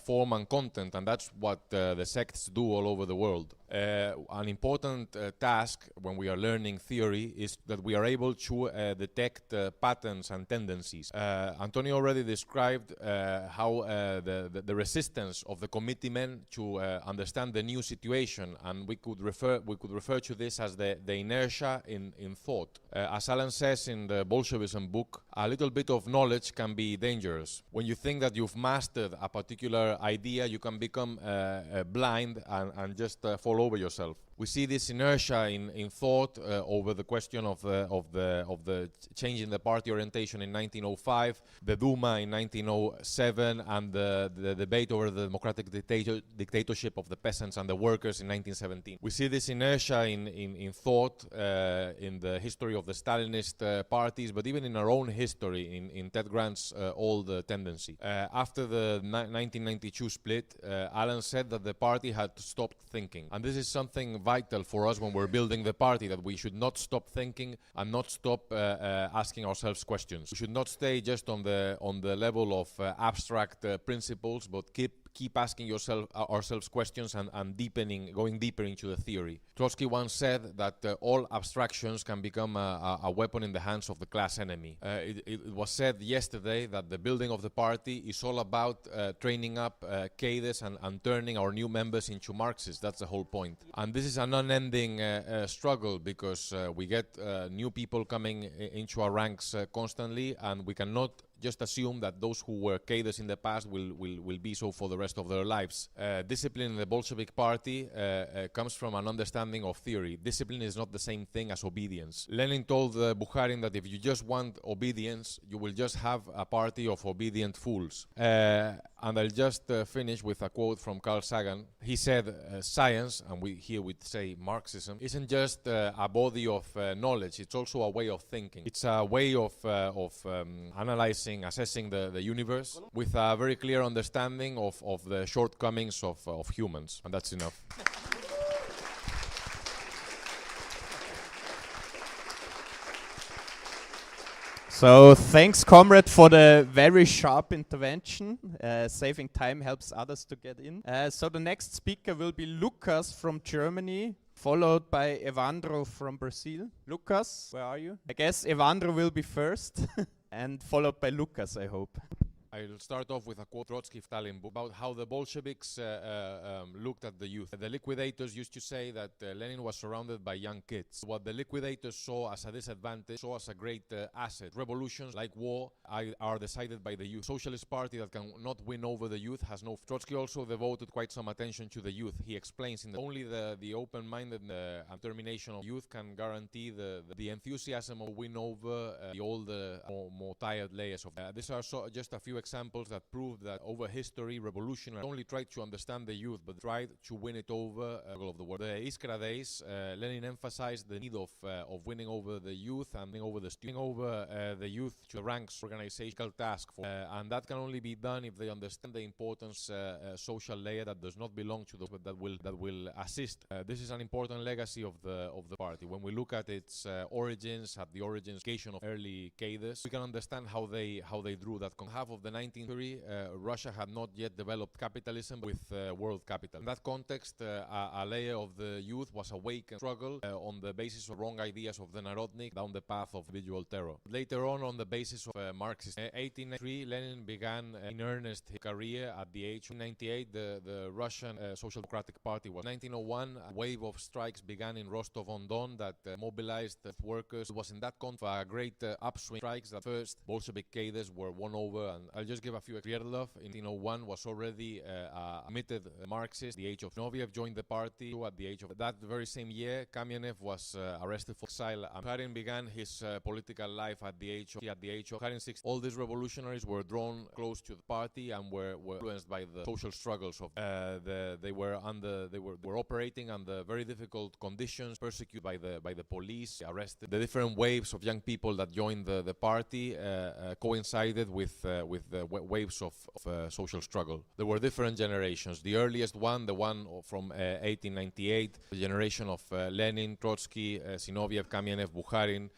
form and content, and that's what the sects do all over the world. An important task when we are learning theory is that we are able to detect patterns and tendencies. Antonio already described how the resistance of the committee men to understand the new situation, and we could refer to this as the inertia in thought. As Alan says in the Bolshevism book, a little bit of knowledge can be dangerous. When you think that you've mastered a particular idea, you can become blind and just fall over yourself. We see this inertia in thought over the question of the change in the party orientation in 1905, the Duma in 1907, and the debate over the democratic dictatorship of the peasants and the workers in 1917. We see this inertia in thought in the history of the Stalinist parties, but even in our own history, in Ted Grant's old tendency. After the 1992 split, Alan said that the party had stopped thinking, and this is something vital for us when we're building the party, that we should not stop thinking and not stop asking ourselves questions. We should not stay just on the level of abstract principles, but keep asking ourselves questions and going deeper into the theory. Trotsky once said that all abstractions can become a weapon in the hands of the class enemy. It was said yesterday that the building of the party is all about training up cadres and turning our new members into Marxists. That's the whole point. And this is an unending struggle, because we get new people coming into our ranks constantly, and we cannot just assume that those who were cadres in the past will be so for the rest of their lives. Discipline in the Bolshevik Party comes from an understanding of theory. Discipline is not the same thing as obedience. Lenin told Bukharin that if you just want obedience, you will just have a party of obedient fools. And I'll just finish with a quote from Carl Sagan. He said, science, and here we say Marxism, isn't just a body of knowledge, it's also a way of thinking. It's a way of analyzing, assessing the universe with a very clear understanding of the shortcomings of humans. And that's enough. So thanks, comrade, for the very sharp intervention. Saving time helps others to get in. So the next speaker will be Lucas from Germany, followed by Evandro from Brazil. Lucas, where are you? I guess Evandro will be first, and followed by Lucas, I hope. I'll start off with a quote Trotsky Stalin book about how the Bolsheviks looked at the youth. The liquidators used to say that Lenin was surrounded by young kids. What the liquidators saw as a disadvantage, saw as a great asset. Revolutions like war are decided by the youth. Socialist party that can not win over the youth has no. Trotsky also devoted quite some attention to the youth. He explains in only the open-minded and determination of youth can guarantee the enthusiasm of win over the older, more tired layers of. These are just a few examples that prove that over history, revolutionary only tried to understand the youth, but tried to win it over of the world. The Iskra days, Lenin emphasized the need of winning over the youth and winning over the youth to the ranks organizational task, and that can only be done if they understand the importance social layer that does not belong to but that will assist. This is an important legacy of the party. When we look at its origins, at the origins of early cadres, we can understand how they drew that. Half of the 19th century, Russia had not yet developed capitalism with world capital. In that context, a layer of the youth was awakened struggle on the basis of wrong ideas of the Narodnik down the path of individual terror. Later on the basis of Marxist. 1893, Lenin began in earnest his career at the age of 98. The Russian Social Democratic Party was 1901. A wave of strikes began in Rostov-on-Don that mobilized workers. It was in that context a great upswing strikes that first Bolshevik cadres were won over. And I'll just give a few. Sverdlov in 1901 was already admitted Marxist. The age of Noviev joined the party at the age of that very same year. Kamyanev was arrested for exile. Bukharin began his political life at the age of Bukharin 6. All these revolutionaries were drawn close to the party and were influenced by the social struggles of. They were operating under very difficult conditions, persecuted by the police, arrested. The different waves of young people that joined the party coincided with the waves of social struggle. There were different generations. The earliest one, the one from 1898, the generation of Lenin, Trotsky, Zinoviev, Kamyanev, Bukharin.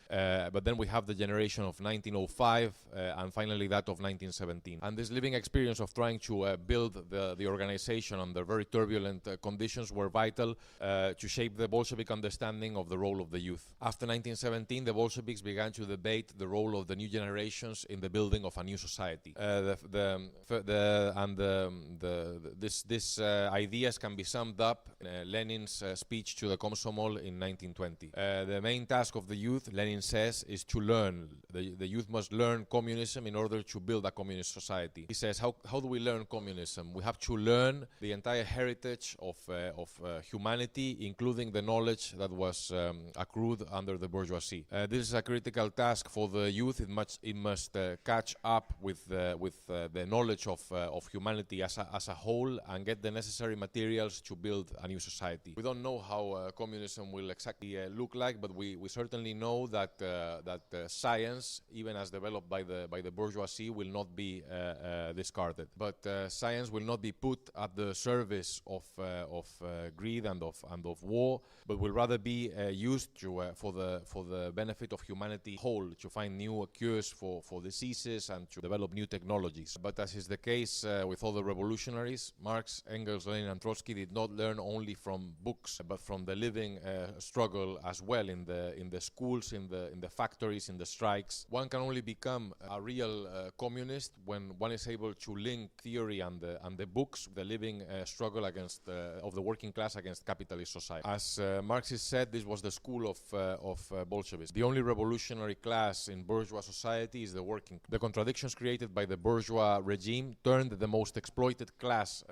But then we have the generation of 1905 and finally that of 1917. And this living experience of trying to build the organization under very turbulent conditions were vital to shape the Bolshevik understanding of the role of the youth. After 1917, the Bolsheviks began to debate the role of the new generations in the building of a new society. These ideas can be summed up in Lenin's speech to the Komsomol in 1920. The main task of the youth, Lenin says, is to learn. The youth must learn communism in order to build a communist society. He says, how do we learn communism? We have to learn the entire heritage of humanity, including the knowledge that was accrued under the bourgeoisie. This is a critical task for the youth. It must catch up with the knowledge of humanity as a whole and get the necessary materials to build a new society. We don't know how communism will exactly look like, but we certainly know that science, even as developed by the bourgeoisie, will not be discarded. But science will not be put at the service of greed and of war, but will rather be used for the benefit of humanity whole, to find new cures for diseases and to develop new technologies. But as is the case with all the revolutionaries, Marx, Engels, Lenin and Trotsky did not learn only from books, but from the living struggle as well in the schools, in the factories, in the strikes. One can only become a real communist when one is able to link theory and the books, the living struggle of the working class against capitalist society. As Marxist said, this was the school of Bolshevism. The only revolutionary class in bourgeois society is the working. The contradictions created by the bourgeois regime turned the most exploited class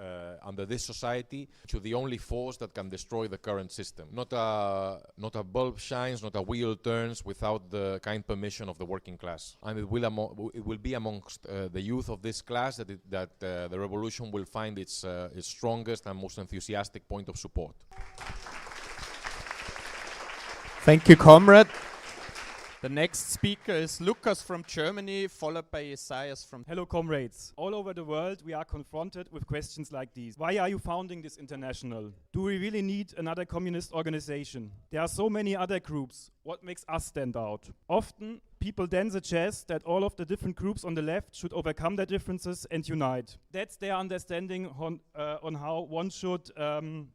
under this society to the only force that can destroy the current system. Not a bulb shines, not a wheel turns without the kind permission of the working class. And it will be amongst the youth of this class that the revolution will find its strongest and most enthusiastic point of support. Thank you, comrade. The next speaker is Lucas from Germany, followed by Isaias from... Hello, comrades. All over the world, we are confronted with questions like these. Why are you founding this international? Do we really need another communist organization? There are so many other groups. What makes us stand out? Often, people then suggest that all of the different groups on the left should overcome their differences and unite. That's their understanding on how one should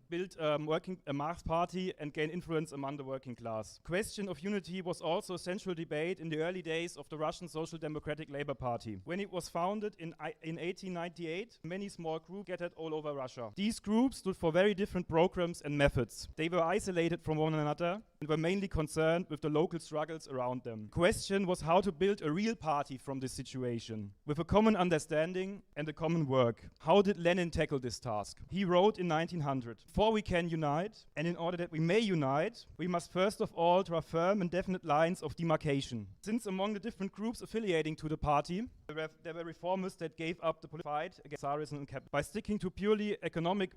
build a Marx party and gain influence among the working class. Question of unity was also a central debate in the early days of the Russian Social Democratic Labour Party. When it was founded in 1898, many small groups scattered all over Russia. These groups stood for very different programs and methods. They were isolated from one another and were mainly concerned with the local struggles around them. Question was how to build a real party from this situation, with a common understanding and a common work. How did Lenin tackle this task? He wrote in 1900, "Before we can unite, and in order that we may unite, we must first of all draw firm and definite lines of demarcation." Since among the different groups affiliating to the party, there were reformists that gave up the political fight against Tsarism and capital. By sticking to purely economic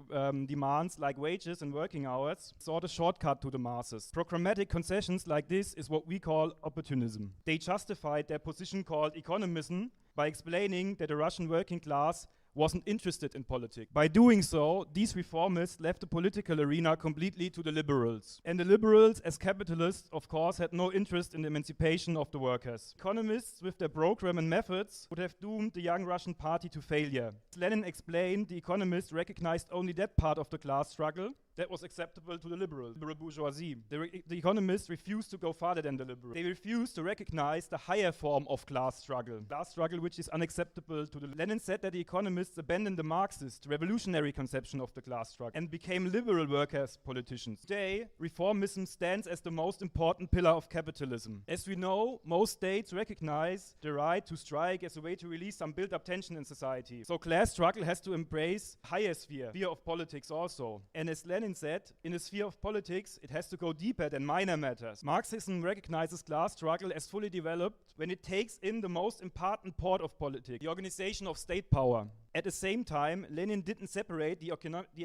demands like wages and working hours, sought a shortcut to the masses. Programmatic concessions like this is what we call opportunism. They justified their position called economism by explaining that the Russian working class wasn't interested in politics. By doing so, these reformists left the political arena completely to the liberals. And the liberals, as capitalists, of course, had no interest in the emancipation of the workers. Economists, with their program and methods, would have doomed the young Russian party to failure. As Lenin explained, the economists recognized only that part of the class struggle that was acceptable to the liberal bourgeoisie. The economists refused to go farther than the liberals. They refused to recognize the higher form of class struggle which is unacceptable to the Lenin said that the economists abandoned the Marxist, revolutionary conception of the class struggle and became liberal workers' politicians. Today, reformism stands as the most important pillar of capitalism. As we know, most states recognize the right to strike as a way to release some built-up tension in society. So class struggle has to embrace higher sphere of politics also. And as Lenin said, in the sphere of politics, it has to go deeper than minor matters. Marxism recognizes class struggle as fully developed when it takes in the most important part of politics, the organization of state power. At the same time, Lenin didn't separate the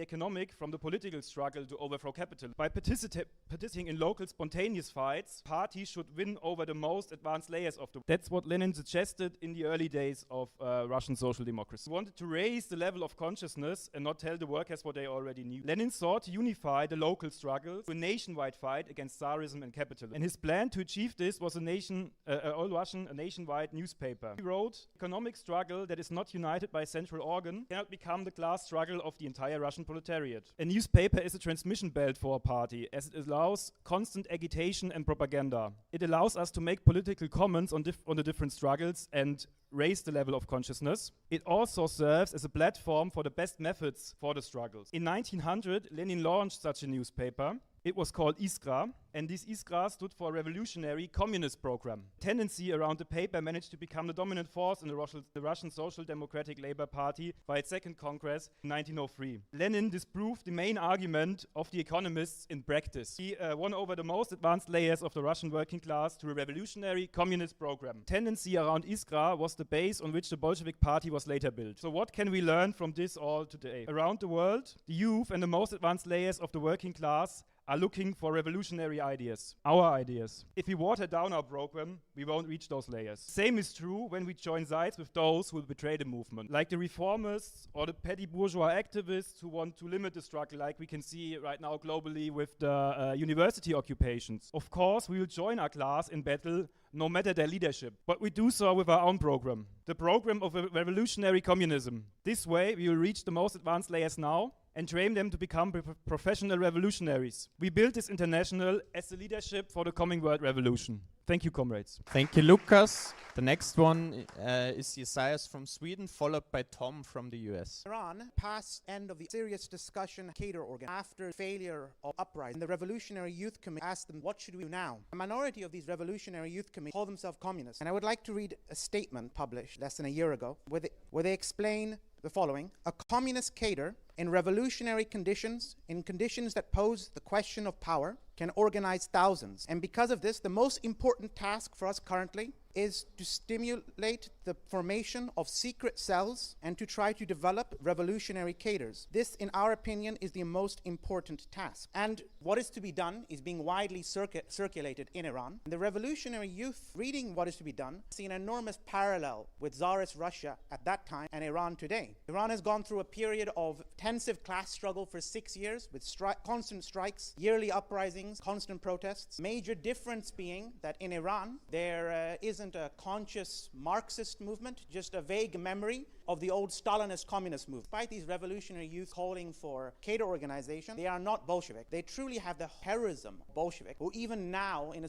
economic from the political struggle to overthrow capitalism. By participating in local spontaneous fights, parties should win over the most advanced layers of the... That's what Lenin suggested in the early days of Russian social democracy. He wanted to raise the level of consciousness and not tell the workers what they already knew. Lenin sought to unify the local struggles to a nationwide fight against Tsarism and capitalism. And his plan to achieve this was a nationwide newspaper. He wrote, "Economic struggle that is not united by central organ cannot become the class struggle of the entire Russian proletariat." A newspaper is a transmission belt for a party, as it allows constant agitation and propaganda. It allows us to make political comments on the different struggles and raise the level of consciousness. It also serves as a platform for the best methods for the struggles. In 1900, Lenin launched such a newspaper. It was called Iskra, and this Iskra stood for a revolutionary communist program. Tendency around the paper managed to become the dominant force in the Russian Social Democratic Labour Party by its second congress in 1903. Lenin disproved the main argument of the economists in practice. He won over the most advanced layers of the Russian working class to a revolutionary communist program. Tendency around Iskra was the base on which the Bolshevik Party was later built. So what can we learn from this all today? Around the world, the youth and the most advanced layers of the working class are looking for revolutionary ideas, our ideas. If we water down our program, we won't reach those layers. Same is true when we join sides with those who will betray the movement, like the reformists or the petty bourgeois activists who want to limit the struggle, like we can see right now globally with the university occupations. Of course, we will join our class in battle no matter their leadership, but we do so with our own program, the program of a revolutionary communism. This way, we will reach the most advanced layers now and train them to become professional revolutionaries. We built this international as the leadership for the coming world revolution. Thank you, comrades. Thank you, Lucas. The next one is Isaias from Sweden, followed by Tom from the US. Iran passed end of the serious discussion cater organ after failure of uprising. The Revolutionary Youth Committee asked them, what should we do now? A minority of these Revolutionary Youth Committees call themselves communists. And I would like to read a statement published less than a year ago where they explain the following: a communist cadre in revolutionary conditions, in conditions that pose the question of power, can organize thousands. And because of this, the most important task for us currently is to stimulate the formation of secret cells and to try to develop revolutionary cadres. This, in our opinion, is the most important task. And what is to be done is being widely circulated in Iran. The revolutionary youth, reading what is to be done, see an enormous parallel with Tsarist Russia at that time and Iran today. Iran has gone through a period of intensive class struggle for 6 years with constant strikes, yearly uprisings, constant protests. Major difference being that in Iran, there isn't a conscious Marxist movement, just a vague memory of the old Stalinist communist movement. Despite these revolutionary youth calling for cadre organization, they are not Bolshevik. They truly have the heroism of Bolshevik, who even now, in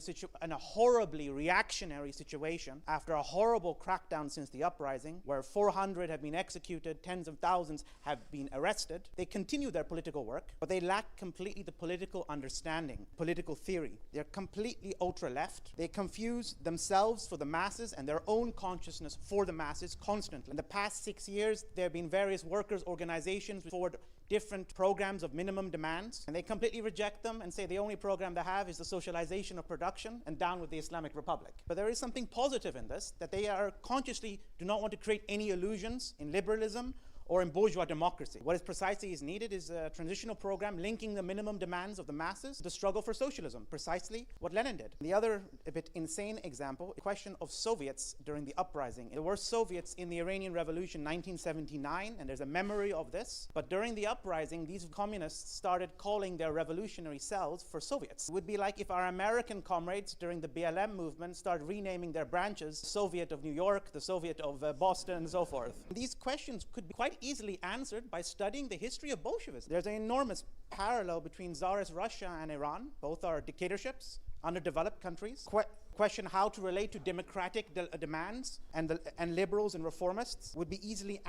a horribly reactionary situation, after a horrible crackdown since the uprising, where 400 have been executed, tens of thousands have been arrested, they continue their political work, but they lack completely the political understanding, political theory. They're completely ultra-left. They confuse themselves for the masses and their own consciousness for the masses constantly. In the past 6 years, there have been various workers' organizations forward different programs of minimum demands, and they completely reject them and say the only program they have is the socialization of production and down with the Islamic Republic. But there is something positive in this, that they are consciously do not want to create any illusions in liberalism or in bourgeois democracy. What is precisely is needed is a transitional program linking the minimum demands of the masses to the struggle for socialism, precisely what Lenin did. The other a bit insane example, the question of Soviets during the uprising. There were Soviets in the Iranian Revolution 1979, and there's a memory of this. But during the uprising, these communists started calling their revolutionary cells for Soviets. It would be like if our American comrades during the BLM movement started renaming their branches Soviet of New York, the Soviet of Boston, and so forth. These questions could be quite easily answered by studying the history of Bolshevism. There's an enormous parallel between Tsarist Russia and Iran. Both are dictatorships, underdeveloped countries. Question how to relate to democratic demands and liberals and reformists would be easily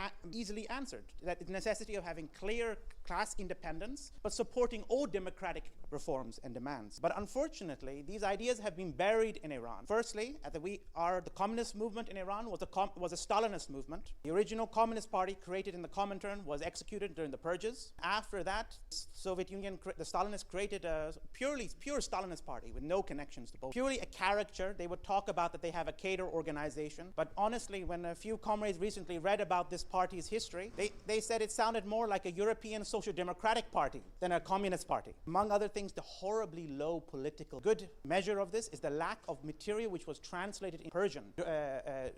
answered. That the necessity of having clear class independence, but supporting all democratic reforms and demands. But unfortunately, these ideas have been buried in Iran. Firstly, the communist movement in Iran was a Stalinist movement. The original Communist Party created in the Comintern was executed during the purges. After that, Soviet Union, the Stalinists created a pure Stalinist party with no connections to both. Purely a caricature. They would talk about that they have a cadre organization. But honestly, when a few comrades recently read about this party's history, they said it sounded more like a European social democratic party than a communist party. Among other things, the horribly low political good measure of this is the lack of material which was translated in Persian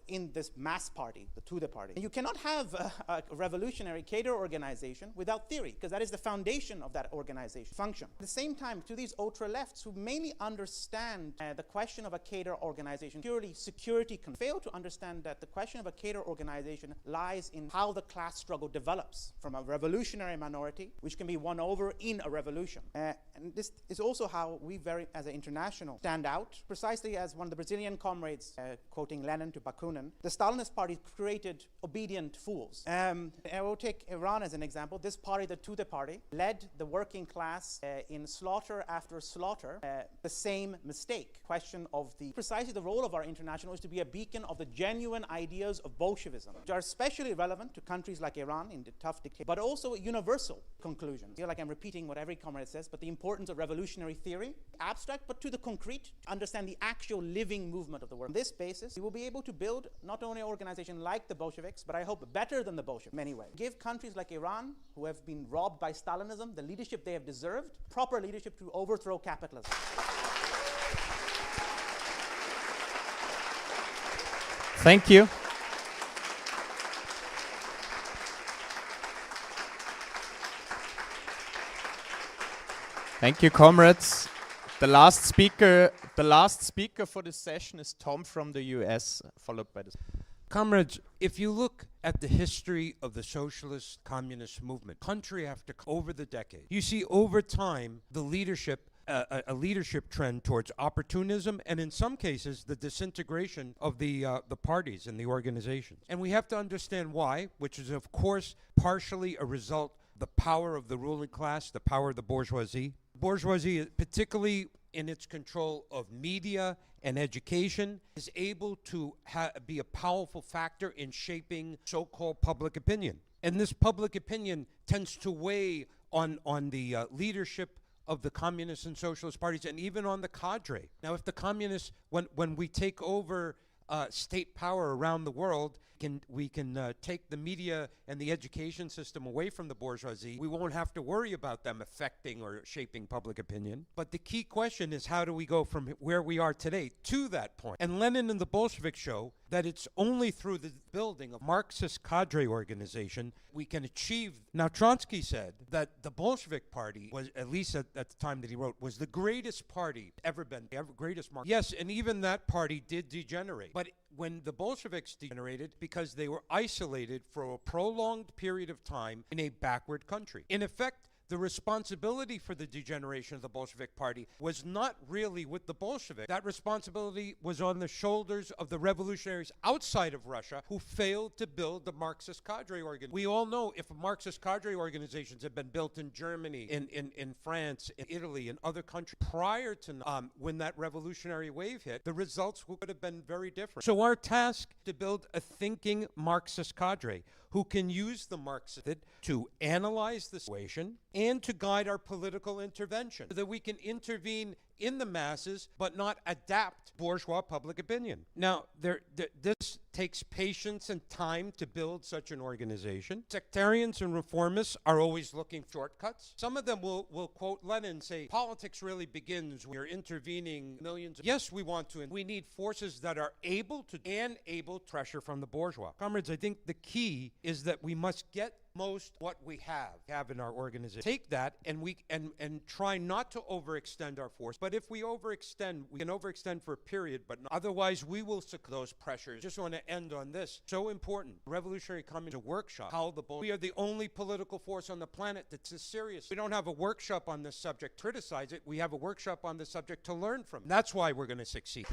in this mass party, the Tudeh party. And you cannot have a revolutionary cadre organization without theory, because that is the foundation of that organization function. At the same time, to these ultra-lefts who mainly understand the question of a cadre organization, purely security, can fail to understand that the question of a cadre organization lies in how the class struggle develops from a revolutionary minority, which can be won over in a revolution. And this is also how we as an international, stand out. Precisely as one of the Brazilian comrades, quoting Lenin to Bakunin, the Stalinist party created obedient fools. I will take Iran as an example. This party, the Tudeh party, led the working class in slaughter after slaughter, the same mistake. Question of precisely the role of our international is to be a beacon of the genuine ideas of Bolshevism, which are especially relevant to countries like Iran in the tough dictatorship, but also universal conclusions. I feel like I'm repeating what every comrade says, but the importance of revolutionary theory, abstract but to the concrete, to understand the actual living movement of the world. On this basis, we will be able to build not only an organization like the Bolsheviks, but I hope better than the Bolsheviks in many ways. Give countries like Iran, who have been robbed by Stalinism, the leadership they have deserved, proper leadership to overthrow capitalism. Thank you. Thank you, comrades. The last speaker for this session is Tom from the US, followed by this. Comrades, if you look at the history of the socialist communist movement, country after over the decade, you see over time the leadership, a leadership trend towards opportunism, and in some cases the disintegration of the parties and the organizations. And we have to understand why, which is of course partially a result of the power of the ruling class, the power of the bourgeoisie. Bourgeoisie, particularly in its control of media and education, is able to be a powerful factor in shaping so-called public opinion. And this public opinion tends to weigh on the leadership of the communist and socialist parties, and even on the cadre. Now, if the communists, when we take over state power around the world. We can take the media and the education system away from the bourgeoisie. We won't have to worry about them affecting or shaping public opinion. But the key question is, how do we go from where we are today to that point? And Lenin and the Bolsheviks show that it's only through the building of Marxist cadre organization we can achieve. Now, Trotsky said that the Bolshevik Party was, at least at the time that he wrote, was the greatest party ever been, greatest Marxist. Yes, and even that party did degenerate. But when the Bolsheviks degenerated, because they were isolated for a prolonged period of time in a backward country. In effect, the responsibility for the degeneration of the Bolshevik Party was not really with the Bolsheviks. That responsibility was on the shoulders of the revolutionaries outside of Russia who failed to build the Marxist cadre organization. We all know if Marxist cadre organizations had been built in Germany, in France, in Italy, and other countries prior to when that revolutionary wave hit, the results would have been very different. So our task to build a thinking Marxist cadre who can use the Marxist method to analyze the situation and to guide our political intervention, so that we can intervene in the masses but not adapt bourgeois public opinion. Now, this takes patience and time to build such an organization. Sectarians and reformists are always looking for shortcuts. Some of them will quote Lenin and say, politics really begins when you're intervening millions. Yes, we want to. We need forces that are able to pressure from the bourgeois. Comrades, I think the key is that we must get most what we have in our organization. Take that and try not to overextend our force. But if we overextend, we can overextend for a period, but otherwise we will succumb to those pressures. Just want to end on this. So important. Revolutionary Communism workshop. We are the only political force on the planet that's this serious. We don't have a workshop on this subject to criticize it. We have a workshop on this subject to learn from. That's why we're going to succeed.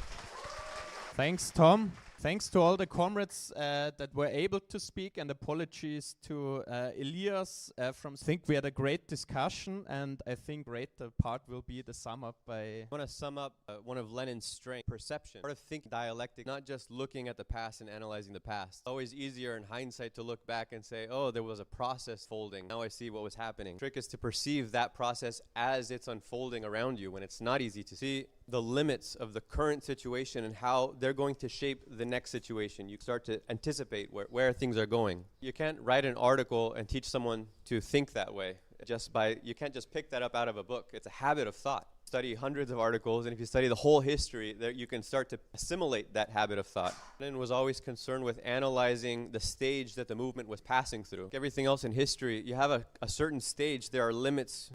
Thanks, Tom. Thanks to all the comrades that were able to speak, and apologies to Elias from. I think we had a great discussion, and I think greater part will be the sum up by. I want to sum up one of Lenin's strengths: perception. Sort of think dialectic, not just looking at the past and analyzing the past. It's always easier in hindsight to look back and say, oh, there was a process folding. Now I see what was happening. The trick is to perceive that process as it's unfolding around you when it's not easy to see the limits of the current situation and how they're going to shape the next situation. You start to anticipate where things are going. You can't write an article and teach someone to think that way. You can't just pick that up out of a book. It's a habit of thought. Study hundreds of articles, and if you study the whole history, you can start to assimilate that habit of thought. Lenin was always concerned with analyzing the stage that the movement was passing through. Everything else in history, you have a certain stage, there are limits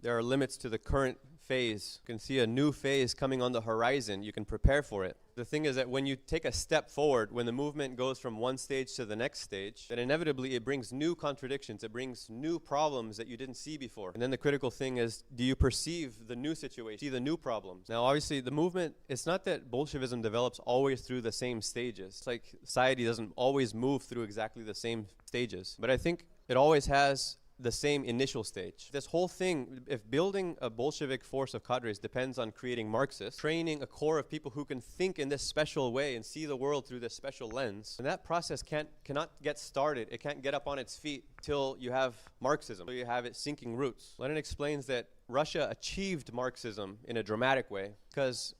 to the current phase. You can see a new phase coming on the horizon. You can prepare for it. The thing is that when you take a step forward, when the movement goes from one stage to the next stage, then inevitably it brings new contradictions. It brings new problems that you didn't see before. And then the critical thing is, do you perceive the new situation, see the new problems? Now, obviously, the movement, it's not that Bolshevism develops always through the same stages. It's like society doesn't always move through exactly the same stages. But I think it always has the same initial stage. This whole thing, if building a Bolshevik force of cadres depends on creating Marxists, training a core of people who can think in this special way and see the world through this special lens, and that process cannot get started, it can't get up on its feet till you have Marxism, till you have it sinking roots. Lenin explains that Russia achieved Marxism in a dramatic way because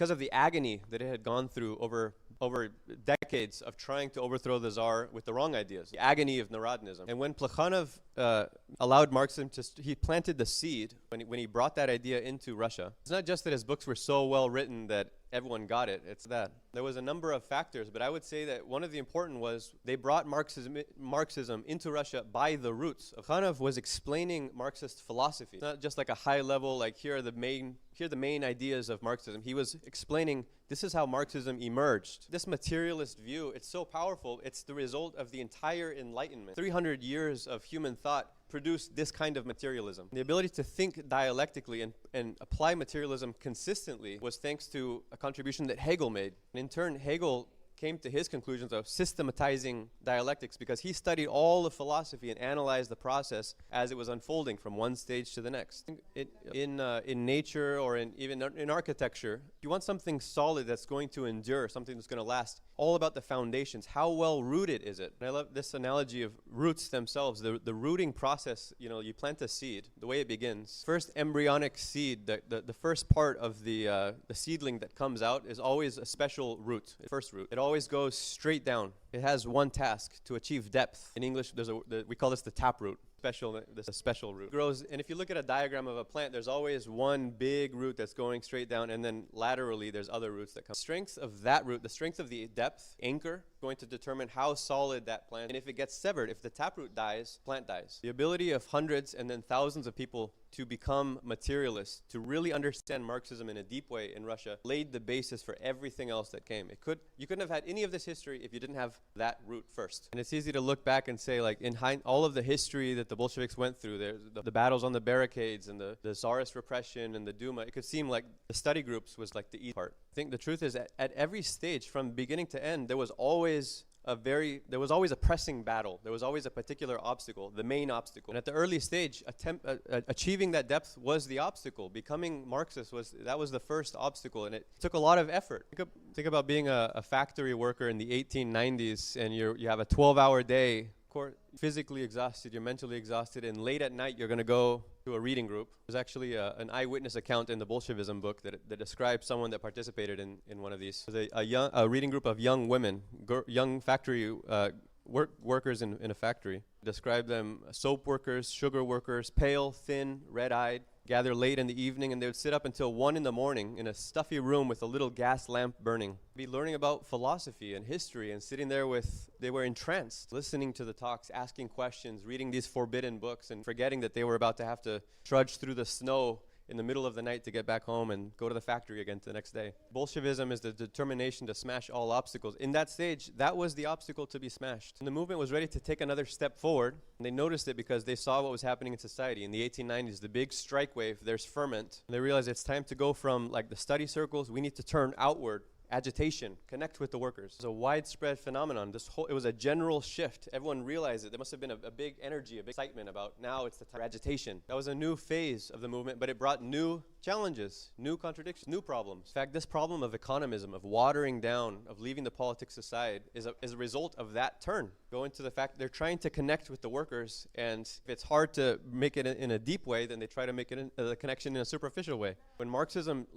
of the agony that it had gone through over decades of trying to overthrow the Tsar with the wrong ideas, the agony of Narodnism. And when Plekhanov allowed Marxism he planted the seed when he brought that idea into Russia. It's not just that his books were so well written that everyone got it, it's that. There was a number of factors, but I would say that one of the important was they brought Marxism into Russia by the roots. Plekhanov was explaining Marxist philosophy. It's not just like a high level, like here are the main ideas of Marxism. He was explaining this is how Marxism emerged. This materialist view, it's so powerful, it's the result of the entire Enlightenment. 300 years of human thought produced this kind of materialism. The ability to think dialectically and apply materialism consistently was thanks to a contribution that Hegel made. And in turn, Hegel came to his conclusions of systematizing dialectics because he studied all of philosophy and analyzed the process as it was unfolding from one stage to the next. In nature or even in architecture, you want something solid that's going to endure, something that's going to last. All about the foundations. How well rooted is it? And I love this analogy of roots themselves. The rooting process, you plant a seed, the way it begins. First embryonic seed, the first part of the seedling that comes out is always a special root, first root. It always always goes straight down. It has one task: to achieve depth. In English, we call this the taproot. This is a special root. Grows, and if you look at a diagram of a plant, there's always one big root that's going straight down, and then laterally there's other roots that come. Strength of that root, the strength of the depth, anchor, going to determine how solid that plant. And if it gets severed, if the taproot dies, plant dies. The ability of hundreds and then thousands of people to become materialists, to really understand Marxism in a deep way in Russia, laid the basis for everything else that came. You couldn't have had any of this history if you didn't have that root first. And it's easy to look back and say, like, all of the history that the Bolsheviks went through, the battles on the barricades and the Tsarist repression and the Duma, it could seem like the study groups was like the easy part. I think the truth is at every stage, from beginning to end, there was always a pressing battle. There was always a particular obstacle, the main obstacle. And at the early stage, achieving that depth was the obstacle. Becoming Marxist was the first obstacle, and it took a lot of effort. Think about being a factory worker in the 1890s, and you have a 12-hour day. Physically exhausted, you're mentally exhausted, and late at night you're going to go to a reading group. There's actually an eyewitness account in the Bolshevism book that describes someone that participated in one of these. It was a reading group of young women, young factory workers in a factory. Describe them soap workers, sugar workers, pale, thin, red-eyed, gather late in the evening, and they would sit up until 1 in the morning in a stuffy room with a little gas lamp burning. Be learning about philosophy and history, and sitting there they were entranced, listening to the talks, asking questions, reading these forbidden books, and forgetting that they were about to have to trudge through the snow in the middle of the night to get back home and go to the factory again the next day. Bolshevism is the determination to smash all obstacles. In that stage, that was the obstacle to be smashed. And the movement was ready to take another step forward, and they noticed it because they saw what was happening in society. In the 1890s, the big strike wave, there's ferment. And they realized it's time to go from like the study circles, we need to turn outward. Agitation, connect with the workers. It was a widespread phenomenon. It was a general shift. Everyone realized it. There must have been a big energy, a big excitement about now it's the time for agitation. That was a new phase of the movement, but it brought new challenges, new contradictions, new problems. In fact, this problem of economism, of watering down, of leaving the politics aside, is a result of that turn. Go into the fact they're trying to connect with the workers, and if it's hard to make it in a deep way, then they try to make it the connection in a superficial way. When Marxism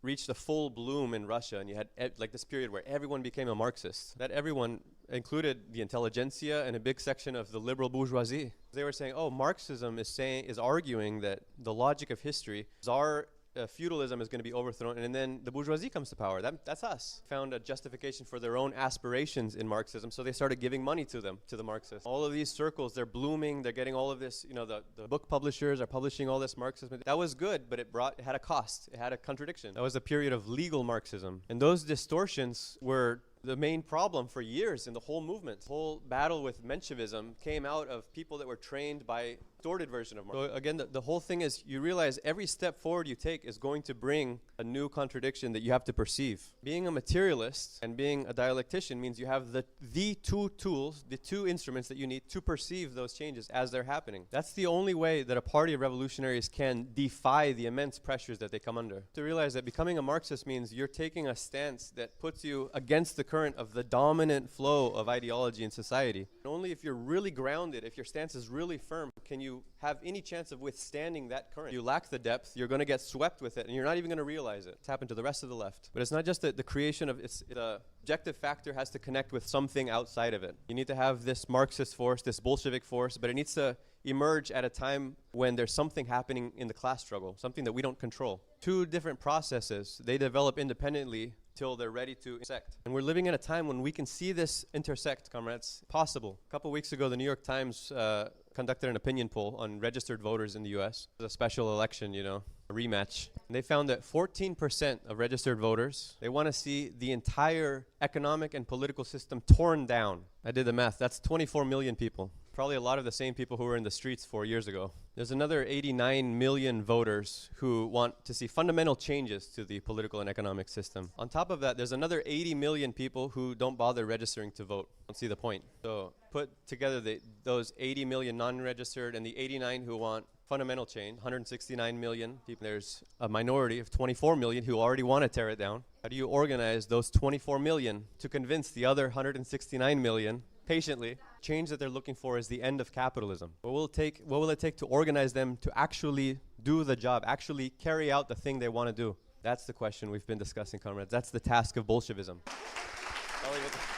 reached a full bloom in Russia, and you had this period where everyone became a Marxist. That everyone included the intelligentsia and a big section of the liberal bourgeoisie. They were saying, Marxism is arguing that the logic of history is our feudalism is going to be overthrown, and then the bourgeoisie comes to power. That's us. Found a justification for their own aspirations in Marxism, so they started giving money to the Marxists. All of these circles, they're blooming, they're getting all of this, the book publishers are publishing all this Marxism. That was good, but it had a cost. It had a contradiction. That was a period of legal Marxism. And those distortions were the main problem for years in the whole movement. The whole battle with Menshevism came out of people that were trained by distorted version of Marxism. So again, the whole thing is you realize every step forward you take is going to bring a new contradiction that you have to perceive. Being a materialist and being a dialectician means you have the two tools, the two instruments that you need to perceive those changes as they're happening. That's the only way that a party of revolutionaries can defy the immense pressures that they come under. To realize that becoming a Marxist means you're taking a stance that puts you against the current of the dominant flow of ideology in society. And only if you're really grounded, if your stance is really firm, can you have any chance of withstanding that current. You lack the depth, you're going to get swept with it, and you're not even going to realize it. It's happened to the rest of the left. But it's not just the creation of the objective factor has to connect with something outside of it. You need to have this Marxist force, this Bolshevik force, but it needs to emerge at a time when there's something happening in the class struggle, something that we don't control. Two different processes, they develop independently till they're ready to intersect. And we're living in a time when we can see this intersect, comrades, possible. A couple weeks ago, the New York Times conducted an opinion poll on registered voters in the U.S. It was a special election, a rematch. And they found that 14% of registered voters, they want to see the entire economic and political system torn down. I did the math. That's 24 million people. Probably a lot of the same people who were in the streets 4 years ago. There's another 89 million voters who want to see fundamental changes to the political and economic system. On top of that, there's another 80 million people who don't bother registering to vote. Don't see the point. So put together those 80 million non-registered and the 89 who want fundamental change, 169 million people. There's a minority of 24 million who already want to tear it down. How do you organize those 24 million to convince the other 169 million patiently? Change that they're looking for is the end of capitalism. What will it take to organize them to actually do the job, actually carry out the thing they want to do? That's the question we've been discussing, comrades. That's the task of Bolshevism. I'll leave it there.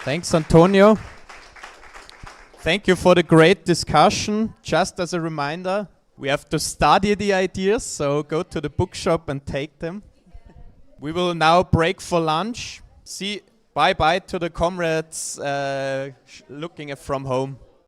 Thanks, Antonio. Thank you for the great discussion. Just as a reminder, we have to study the ideas, so go to the bookshop and take them. We will now break for lunch. Bye-bye to the comrades looking from home.